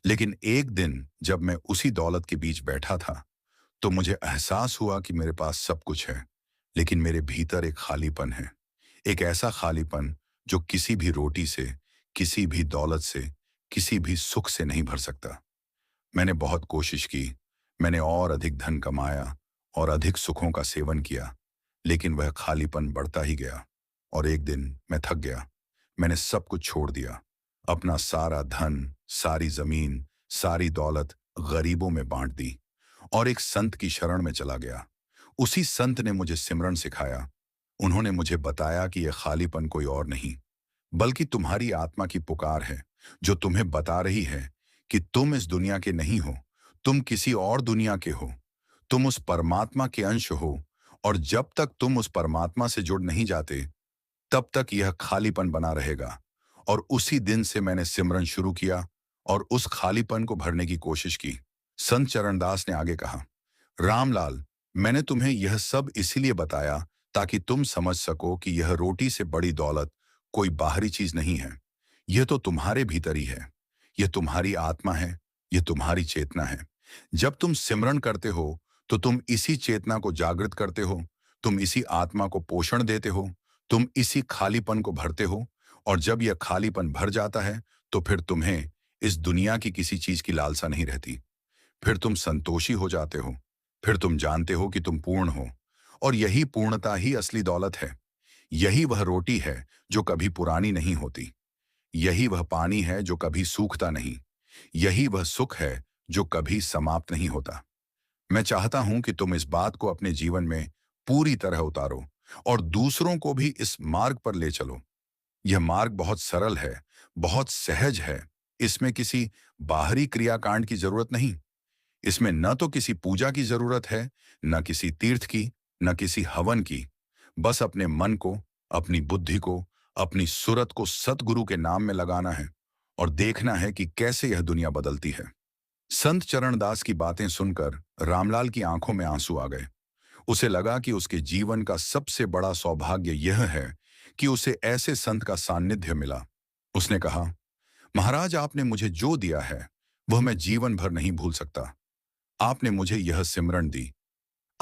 लेकिन एक दिन जब मैं उसी दौलत के बीच बैठा था, तो मुझे एहसास हुआ कि मेरे पास सब कुछ है, लेकिन मेरे भीतर एक खालीपन है। एक ऐसा खालीपन जो किसी भी रोटी से, किसी भी दौलत से, किसी भी सुख से नहीं भर सकता। मैंने बहुत कोशिश की। मैंने और अधिक धन कमाया और अधिक सुखों का सेवन किया, लेकिन वह खालीपन बढ़ता ही गया। और एक दिन मैं थक गया। मैंने सब कुछ छोड़ दिया। अपना सारा धन, सारी जमीन, सारी दौलत गरीबों में बांट दी और एक संत की शरण में चला गया। उसी संत ने मुझे सिमरन सिखाया। उन्होंने मुझे बताया कि यह खालीपन कोई और नहीं, बल्कि तुम्हारी आत्मा की पुकार है, जो तुम्हें बता रही है कि तुम इस दुनिया के नहीं हो, तुम किसी और दुनिया के हो। तुम उस परमात्मा के अंश हो और जब तक तुम उस परमात्मा से जुड़ नहीं जाते, तब तक यह खालीपन बना रहेगा। और उसी दिन से मैंने सिमरन शुरू किया और उस खालीपन को भरने की कोशिश की। संत चरणदास ने आगे कहा, रामलाल, मैंने तुम्हें यह सब इसीलिए बताया ताकि तुम समझ सको कि यह रोटी से बड़ी दौलत कोई बाहरी चीज नहीं है। यह तो तुम्हारे भीतर ही है। यह तुम्हारी आत्मा है, यह तुम्हारी चेतना है। जब तुम सिमरन करते हो तो तुम इसी चेतना को जागृत करते हो, तुम इसी आत्मा को पोषण देते हो, तुम इसी खालीपन को भरते हो। और जब यह खालीपन भर जाता है तो फिर तुम्हें इस दुनिया की किसी चीज की लालसा नहीं रहती। फिर तुम संतोषी हो जाते हो। फिर तुम जानते हो कि तुम पूर्ण हो और यही पूर्णता ही असली दौलत है। यही वह रोटी है जो कभी पुरानी नहीं होती। यही वह पानी है जो कभी सूखता नहीं। यही वह सुख है जो कभी समाप्त नहीं होता। मैं चाहता हूं कि तुम इस बात को अपने जीवन में पूरी तरह उतारो और दूसरों को भी इस मार्ग पर ले चलो। यह मार्ग बहुत सरल है, बहुत सहज है। इसमें किसी बाहरी क्रियाकांड की जरूरत नहीं। इसमें न तो किसी पूजा की जरूरत है, न किसी तीर्थ की, न किसी हवन की। बस अपने मन को, अपनी बुद्धि को, अपनी सुरत को सतगुरु के नाम में लगाना है और देखना है कि कैसे यह दुनिया बदलती है। संत चरणदास की बातें सुनकर रामलाल की आंखों में आंसू आ गए। उसे लगा कि उसके जीवन का सबसे बड़ा सौभाग्य यह है कि उसे ऐसे संत का सानिध्य मिला। उसने कहा, महाराज, आपने मुझे जो दिया है वह मैं जीवन भर नहीं भूल सकता। आपने मुझे यह सिमरन दी,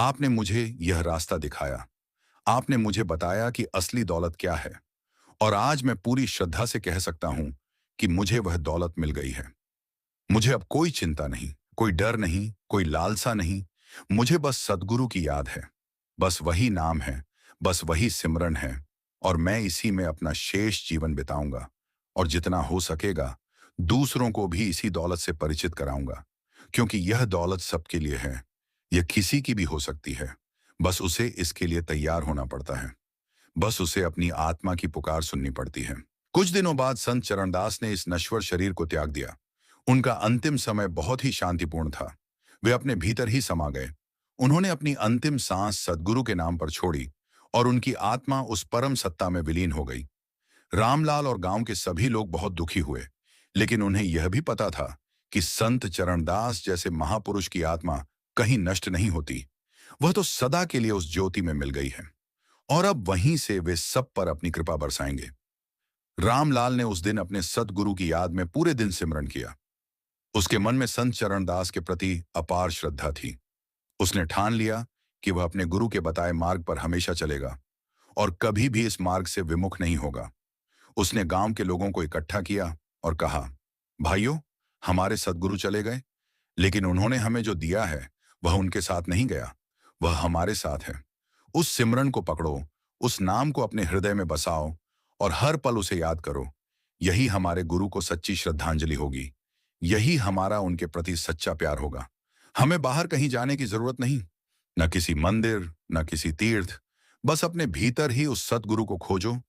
आपने मुझे यह रास्ता दिखाया। आपने मुझे बताया कि असली दौलत क्या है। और आज मैं पूरी श्रद्धा से कह सकता हूं कि मुझे वह दौलत मिल गई है। मुझे अब कोई चिंता नहीं, कोई डर नहीं, कोई लालसा नहीं। मुझे बस सद्गुरु की याद है। बस वही नाम है, बस वही सिमरन है। और मैं इसी में अपना शेष जीवन बिताऊंगा। और जितना हो सकेगा दूसरों को भी इसी दौलत से परिचित कराऊंगा। क्योंकि यह दौलत सबके लिए है। यह किसी की भी हो सकती है। बस उसे इसके लिए तैयार होना पड़ता है। बस उसे अपनी आत्मा की पुकार सुननी पड़ती है। कुछ दिनों बाद संत चरणदास ने इस नश्वर शरीर को त्याग दिया। उनका अंतिम समय बहुत ही शांतिपूर्ण था। वे अपने भीतर ही समा गए। उन्होंने अपनी अंतिम सांस सद्गुरु के नाम पर छोड़ी और उनकी आत्मा उस परम सत्ता में विलीन हो गई। रामलाल और गांव के सभी लोग बहुत दुखी हुए, लेकिन उन्हें यह भी पता था कि संत चरणदास जैसे महापुरुष की आत्मा कहीं नष्ट नहीं होती। वह तो सदा के लिए उस ज्योति में मिल गई है और अब वहीं से वे सब पर अपनी कृपा बरसाएंगे। रामलाल ने उस दिन अपने सतगुरु की याद में पूरे दिन सिमरन किया। उसके मन में संत चरणदास के प्रति अपार श्रद्धा थी। उसने ठान लिया कि वह अपने गुरु के बताए मार्ग पर हमेशा चलेगा और कभी भी इस मार्ग से विमुख नहीं होगा। उसने गांव के लोगों को इकट्ठा किया और कहा, भाइयों, हमारे सद्गुरु चले गए, लेकिन उन्होंने हमें जो दिया है वह उनके साथ नहीं गया, वह हमारे साथ है। उस सिमरन को पकड़ो, उस नाम को अपने हृदय में बसाओ और हर पल उसे याद करो। यही हमारे गुरु को सच्ची श्रद्धांजलि होगी। यही हमारा उनके प्रति सच्चा प्यार होगा। हमें बाहर कहीं जाने की जरूरत नहीं, न किसी मंदिर, न किसी तीर्थ। बस अपने भीतर ही उस सतगुरु को खोजो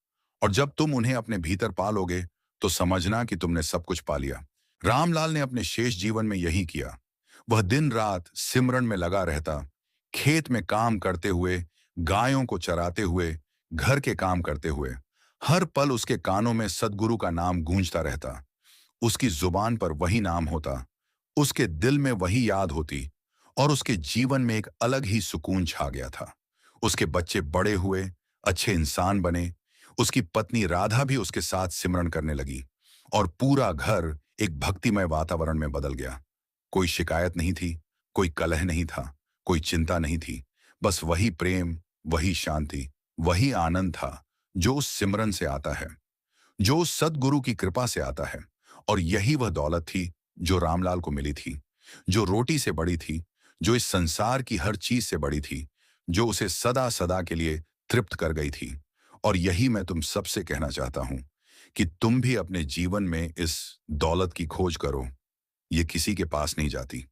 और जब तुम उन्हें अपने भीतर पालोगे तो समझना कि तुमने सब कुछ पा लिया। रामलाल ने अपने शेष जीवन में यही किया। वह दिन रात सिमरन में लगा रहता, खेत में काम करते हुए, गायों को चराते हुए, घर के काम करते हुए। हर पल उसके कानों में सद्गुरु का नाम गूंजता रहता। उसकी जुबान पर वही नाम होता, उसके दिल में वही याद होती और उसके जीवन में एक अलग ही सुकून छा गया था। उसके बच्चे बड़े हुए, अच्छे इंसान बने। उसकी पत्नी राधा भी उसके साथ सिमरन करने लगी और पूरा घर एक भक्तिमय वातावरण में बदल गया। कोई शिकायत नहीं थी, कोई कलह नहीं था, कोई चिंता नहीं थी। बस वही प्रेम, वही शांति, वही आनंद था जो उस सिमरन से आता है, जो उस सद्गुरु की कृपा से आता है। और यही वह दौलत थी जो रामलाल को मिली थी, जो रोटी से बड़ी थी, जो इस संसार की हर चीज से बड़ी थी, जो उसे सदा सदा के लिए तृप्त कर गई थी। और यही मैं तुम सबसे कहना चाहता हूं कि तुम भी अपने जीवन में इस दौलत की खोज करो। ये किसी के पास नहीं जाती,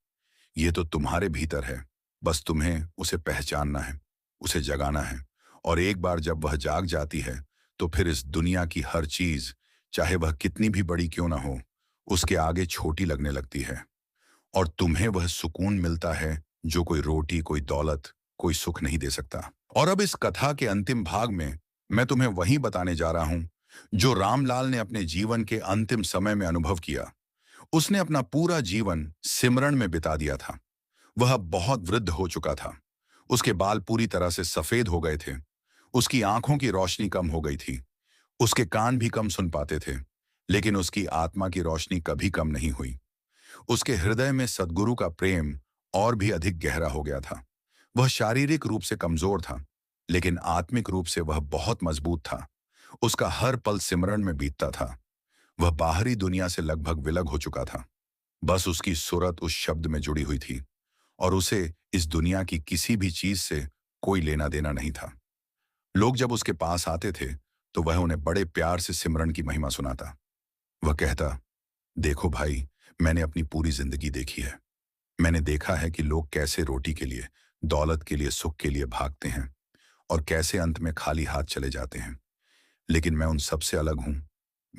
ये तो तुम्हारे भीतर है। बस तुम्हें उसे पहचानना है, उसे जगाना है। और एक बार जब वह जाग जाती है तो फिर इस दुनिया की हर चीज, चाहे वह कितनी भी बड़ी क्यों ना हो, उसके आगे छोटी लगने लगती है। और तुम्हें वह सुकून मिलता है जो कोई रोटी, कोई दौलत, कोई सुख नहीं दे सकता। और अब इस कथा के अंतिम भाग में मैं तुम्हें वही बताने जा रहा हूं जो रामलाल ने अपने जीवन के अंतिम समय में अनुभव किया। उसने अपना पूरा जीवन सिमरन में बिता दिया था। वह अब बहुत वृद्ध हो चुका था। उसके बाल पूरी तरह से सफेद हो गए थे। उसकी आंखों की रोशनी कम हो गई थी। उसके कान भी कम सुन पाते थे। लेकिन उसकी आत्मा की रोशनी कभी कम नहीं हुई। उसके हृदय में सद्गुरु का प्रेम और भी अधिक गहरा हो गया था। वह शारीरिक रूप से कमजोर था, लेकिन आत्मिक रूप से वह बहुत मजबूत था। उसका हर पल सिमरन में बीतता था। वह बाहरी दुनिया से लगभग विलग हो चुका था। बस उसकी सूरत उस शब्द में जुड़ी हुई थी और उसे इस दुनिया की किसी भी चीज से कोई लेना देना नहीं था। लोग जब उसके पास आते थे तो वह उन्हें बड़े प्यार से सिमरन की महिमा सुनाता। वह कहता, देखो भाई, मैंने अपनी पूरी जिंदगी देखी है। मैंने देखा है कि लोग कैसे रोटी के लिए, दौलत के लिए, सुख के लिए भागते हैं और कैसे अंत में खाली हाथ चले जाते हैं। लेकिन मैं उन सबसे अलग हूं।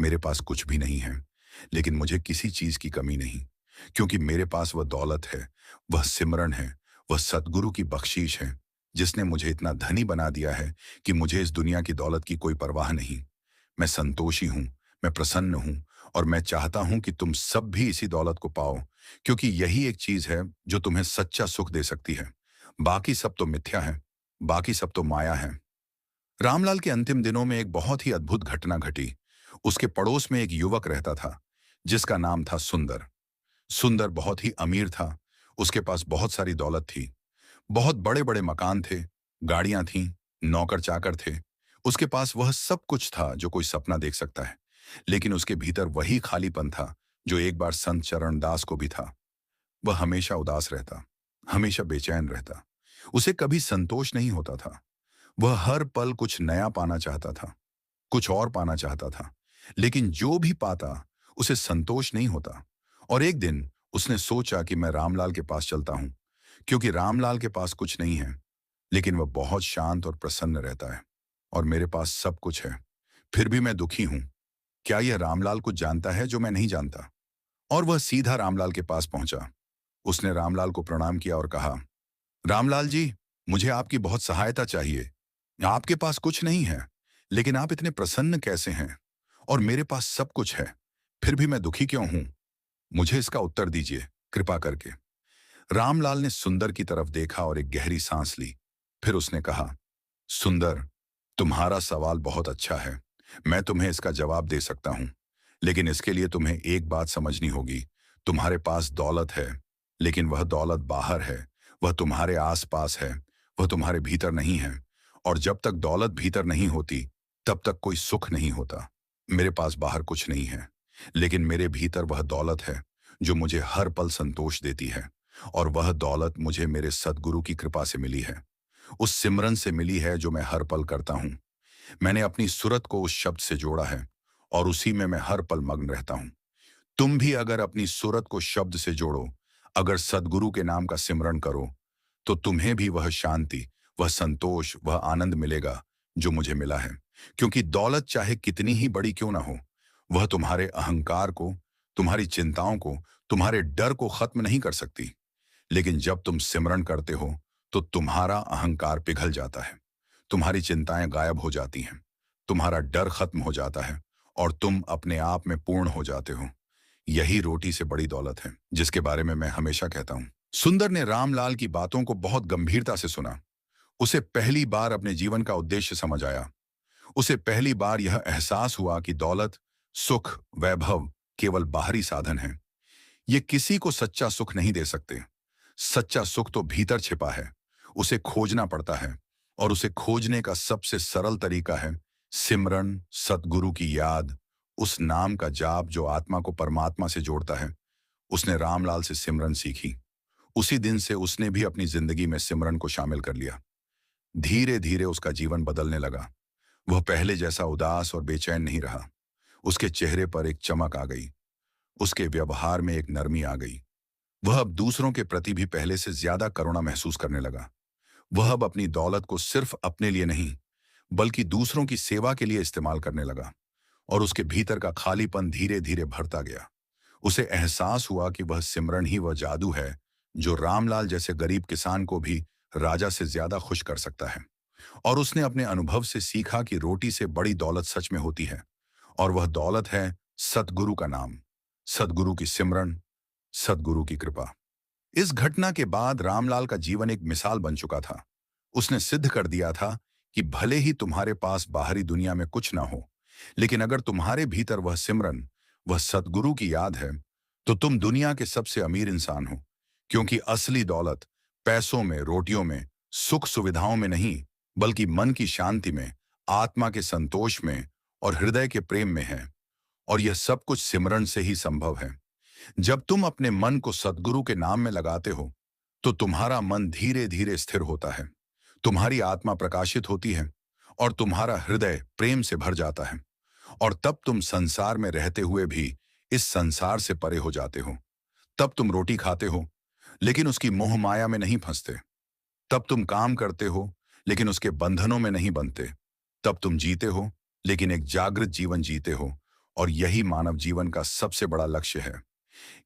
मेरे पास कुछ भी नहीं है, लेकिन मुझे किसी चीज की कमी नहीं, क्योंकि मेरे पास वह दौलत है, वह सिमरन है, वह सतगुरु की बख्शीश है, जिसने मुझे इतना धनी बना दिया है कि मुझे इस दुनिया की दौलत की कोई परवाह नहीं। मैं संतोषी हूं, मैं प्रसन्न हूं और मैं चाहता हूं कि तुम सब भी इसी दौलत को पाओ, क्योंकि यही एक चीज है जो तुम्हें सच्चा सुख दे सकती है। बाकी सब तो मिथ्या है, बाकी सब तो माया है। रामलाल के अंतिम दिनों में एक बहुत ही अद्भुत घटना घटी। उसके पड़ोस में एक युवक रहता था जिसका नाम था सुंदर। सुंदर बहुत ही अमीर था। उसके पास बहुत सारी दौलत थी। बहुत बड़े बड़े मकान थे, गाड़ियां थीं, नौकर चाकर थे। उसके पास वह सब कुछ था जो कोई सपना देख सकता है। लेकिन उसके भीतर वही खालीपन था जो एक बार संत चरणदास को भी था। वह हमेशा उदास रहता, हमेशा बेचैन रहता। उसे कभी संतोष नहीं होता था। वह हर पल कुछ नया पाना चाहता था, कुछ और पाना चाहता था। लेकिन जो भी पाता, उसे संतोष नहीं होता। और एक दिन उसने सोचा कि मैं रामलाल के पास चलता हूं, क्योंकि रामलाल के पास कुछ नहीं है, लेकिन वह बहुत शांत और प्रसन्न रहता है। और मेरे पास सब कुछ है, फिर भी मैं दुखी हूं। क्या यह रामलाल कुछ जानता है जो मैं नहीं जानता? और वह सीधा रामलाल के पास पहुंचा। उसने रामलाल को प्रणाम किया और कहा, रामलाल जी, मुझे आपकी बहुत सहायता चाहिए। आपके पास कुछ नहीं है, लेकिन आप इतने प्रसन्न कैसे हैं? और मेरे पास सब कुछ है, फिर भी मैं दुखी क्यों हूं? मुझे इसका उत्तर दीजिए, कृपा करके। रामलाल ने सुंदर की तरफ देखा और एक गहरी सांस ली। फिर उसने कहा, सुंदर, तुम्हारा सवाल बहुत अच्छा है। मैं तुम्हें इसका जवाब दे सकता हूं, लेकिन इसके लिए तुम्हें एक बात समझनी होगी। तुम्हारे पास दौलत है, लेकिन वह दौलत बाहर है। वह तुम्हारे आसपास है, वह तुम्हारे भीतर नहीं है। और जब तक दौलत भीतर नहीं होती, तब तक कोई सुख नहीं होता। मेरे पास बाहर कुछ नहीं है, लेकिन मेरे भीतर वह दौलत है जो मुझे हर पल संतोष देती है। और वह दौलत मुझे मेरे सद्गुरु की कृपा से मिली है, उस सिमरन से मिली है जो मैं हर पल करता हूं। मैंने अपनी सूरत को उस शब्द से जोड़ा है, और उसी में मैं हर पल मग्न रहता हूं। तुम भी अगर अपनी सूरत को शब्द से जोड़ो, अगर सद्गुरु के नाम का सिमरन करो, तो तुम्हें भी वह शांति, वह संतोष, वह आनंद मिलेगा जो मुझे मिला है। क्योंकि दौलत चाहे कितनी ही बड़ी क्यों ना हो, वह तुम्हारे अहंकार को, तुम्हारी चिंताओं को, तुम्हारे डर को खत्म नहीं कर सकती। लेकिन जब तुम सिमरन करते हो, तो तुम्हारा अहंकार पिघल जाता है, तुम्हारी चिंताएं गायब हो जाती हैं, तुम्हारा डर खत्म हो जाता है, और तुम अपने आप में पूर्ण हो जाते हो। यही रोटी से बड़ी दौलत है, जिसके बारे में मैं हमेशा कहता हूं। सुंदर ने रामलाल की बातों को बहुत गंभीरता से सुना। उसे पहली बार अपने जीवन का उद्देश्य समझ आया। उसे पहली बार यह एहसास हुआ कि दौलत, सुख, वैभव केवल बाहरी साधन है। ये किसी को सच्चा सुख नहीं दे सकते। सच्चा सुख तो भीतर छिपा है, उसे खोजना पड़ता है। और उसे खोजने का सबसे सरल तरीका है सिमरन, सतगुरु की याद, उस नाम का जाप जो आत्मा को परमात्मा से जोड़ता है। उसने रामलाल से सिमरन सीखी। उसी दिन से उसने भी अपनी जिंदगी में सिमरन को शामिल कर लिया। धीरे धीरे उसका जीवन बदलने लगा। वह पहले जैसा उदास और बेचैन नहीं रहा। उसके चेहरे पर एक चमक आ गई, उसके व्यवहार में एक नरमी आ गई। वह अब दूसरों के प्रति भी पहले से ज्यादा करुणा महसूस करने लगा। वह अब अपनी दौलत को सिर्फ अपने लिए नहीं, बल्कि दूसरों की सेवा के लिए इस्तेमाल करने लगा। और उसके भीतर का खालीपन धीरे धीरे भरता गया। उसे एहसास हुआ कि वह सिमरन ही वह जादू है जो रामलाल जैसे गरीब किसान को भी राजा से ज्यादा खुश कर सकता है। और उसने अपने अनुभव से सीखा कि रोटी से बड़ी दौलत सच में होती है, और वह दौलत है सतगुरु का नाम, सतगुरु की सिमरन, सतगुरु की कृपा। इस घटना के बाद रामलाल का जीवन एक मिसाल बन चुका था। उसने सिद्ध कर दिया था कि भले ही तुम्हारे पास बाहरी दुनिया में कुछ ना हो, लेकिन अगर तुम्हारे भीतर वह सिमरन, वह सतगुरु की याद है, तो तुम दुनिया के सबसे अमीर इंसान हो। क्योंकि असली दौलत पैसों में, रोटियों में, सुख सुविधाओं में नहीं, बल्कि मन की शांति में, आत्मा के संतोष में और हृदय के प्रेम में है। और यह सब कुछ सिमरन से ही संभव है। जब तुम अपने मन को सद्गुरु के नाम में लगाते हो, तो तुम्हारा मन धीरे धीरे स्थिर होता है, तुम्हारी आत्मा प्रकाशित होती है, और तुम्हारा हृदय प्रेम से भर जाता है। और तब तुम संसार में रहते हुए भी इस संसार से परे हो जाते हो। तब तुम रोटी खाते हो, लेकिन उसकी मोह माया में नहीं फंसते। तब तुम काम करते हो, लेकिन उसके बंधनों में नहीं बनते। तब तुम जीते हो, लेकिन एक जागृत जीवन जीते हो। और यही मानव जीवन का सबसे बड़ा लक्ष्य है।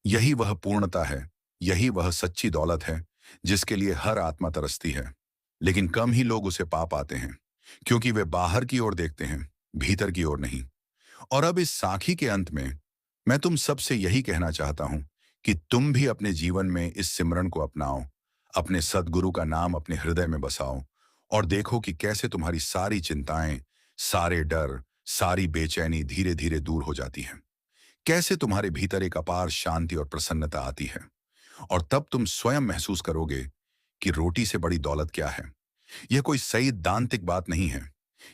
यही वह पूर्णता है, यही वह सच्ची दौलत है जिसके लिए हर आत्मा तरसती है। लेकिन कम ही लोग उसे पा पाते हैं, क्योंकि वे बाहर की ओर देखते हैं, भीतर की ओर नहीं। और अब इस साखी के अंत में मैं तुम सबसे यही कहना चाहता हूं कि तुम भी अपने जीवन में इस सिमरन को अपनाओ, अपने सद्गुरु का नाम अपने हृदय में बसाओ, और देखो कि कैसे तुम्हारी सारी चिंताएं, सारे डर, सारी बेचैनी धीरे धीरे दूर हो जाती हैं। कैसे तुम्हारे भीतर एक अपार शांति और प्रसन्नता आती है। और तब तुम स्वयं महसूस करोगे कि रोटी से बड़ी दौलत क्या है। यह कोई सैद्धांतिक बात नहीं है।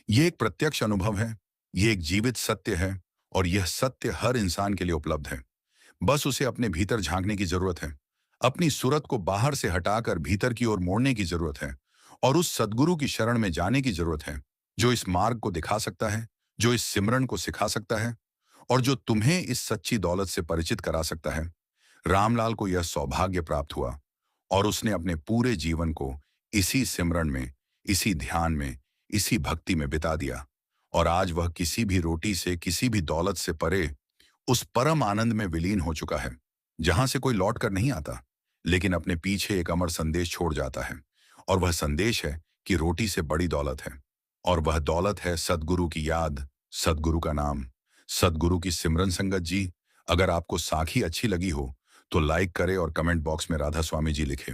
यह एक प्रत्यक्ष अनुभव है। यह एक जीवित सत्य है। और यह सत्य हर इंसान के लिए उपलब्ध है। बस उसे अपने भीतर झांकने की जरूरत है। अपनी सूरत को बाहर से हटाकर भीतर की ओर मोड़ने की जरूरत है। और उस सद्गुरु की शरण में जाने की जरूरत है, जो इस मार्ग को दिखा सकता है, जो इस सिमरन को सिखा सकता है, और जो तुम्हें इस सच्ची दौलत से परिचित करा सकता है। रामलाल को यह सौभाग्य प्राप्त हुआ और उसने अपने पूरे जीवन को इसी सिमरन में, इसी ध्यान में, इसी भक्ति में बिता दिया। और आज वह किसी भी रोटी से, किसी भी दौलत से परे उस परम आनंद में विलीन हो चुका है, जहां से कोई लौट कर नहीं आता, लेकिन अपने पीछे एक अमर संदेश छोड़ जाता है। और वह संदेश है कि रोटी से बड़ी दौलत है। और वह दौलत है सद्गुरु की याद, सद्गुरु का नाम, सद्गुरु की सिमरन। संगत जी, अगर आपको साखी अच्छी लगी हो तो लाइक करें और कमेंट बॉक्स में राधा स्वामी जी लिखें।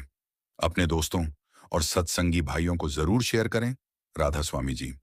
अपने दोस्तों और सत्संगी भाइयों को जरूर शेयर करें। राधा स्वामी जी।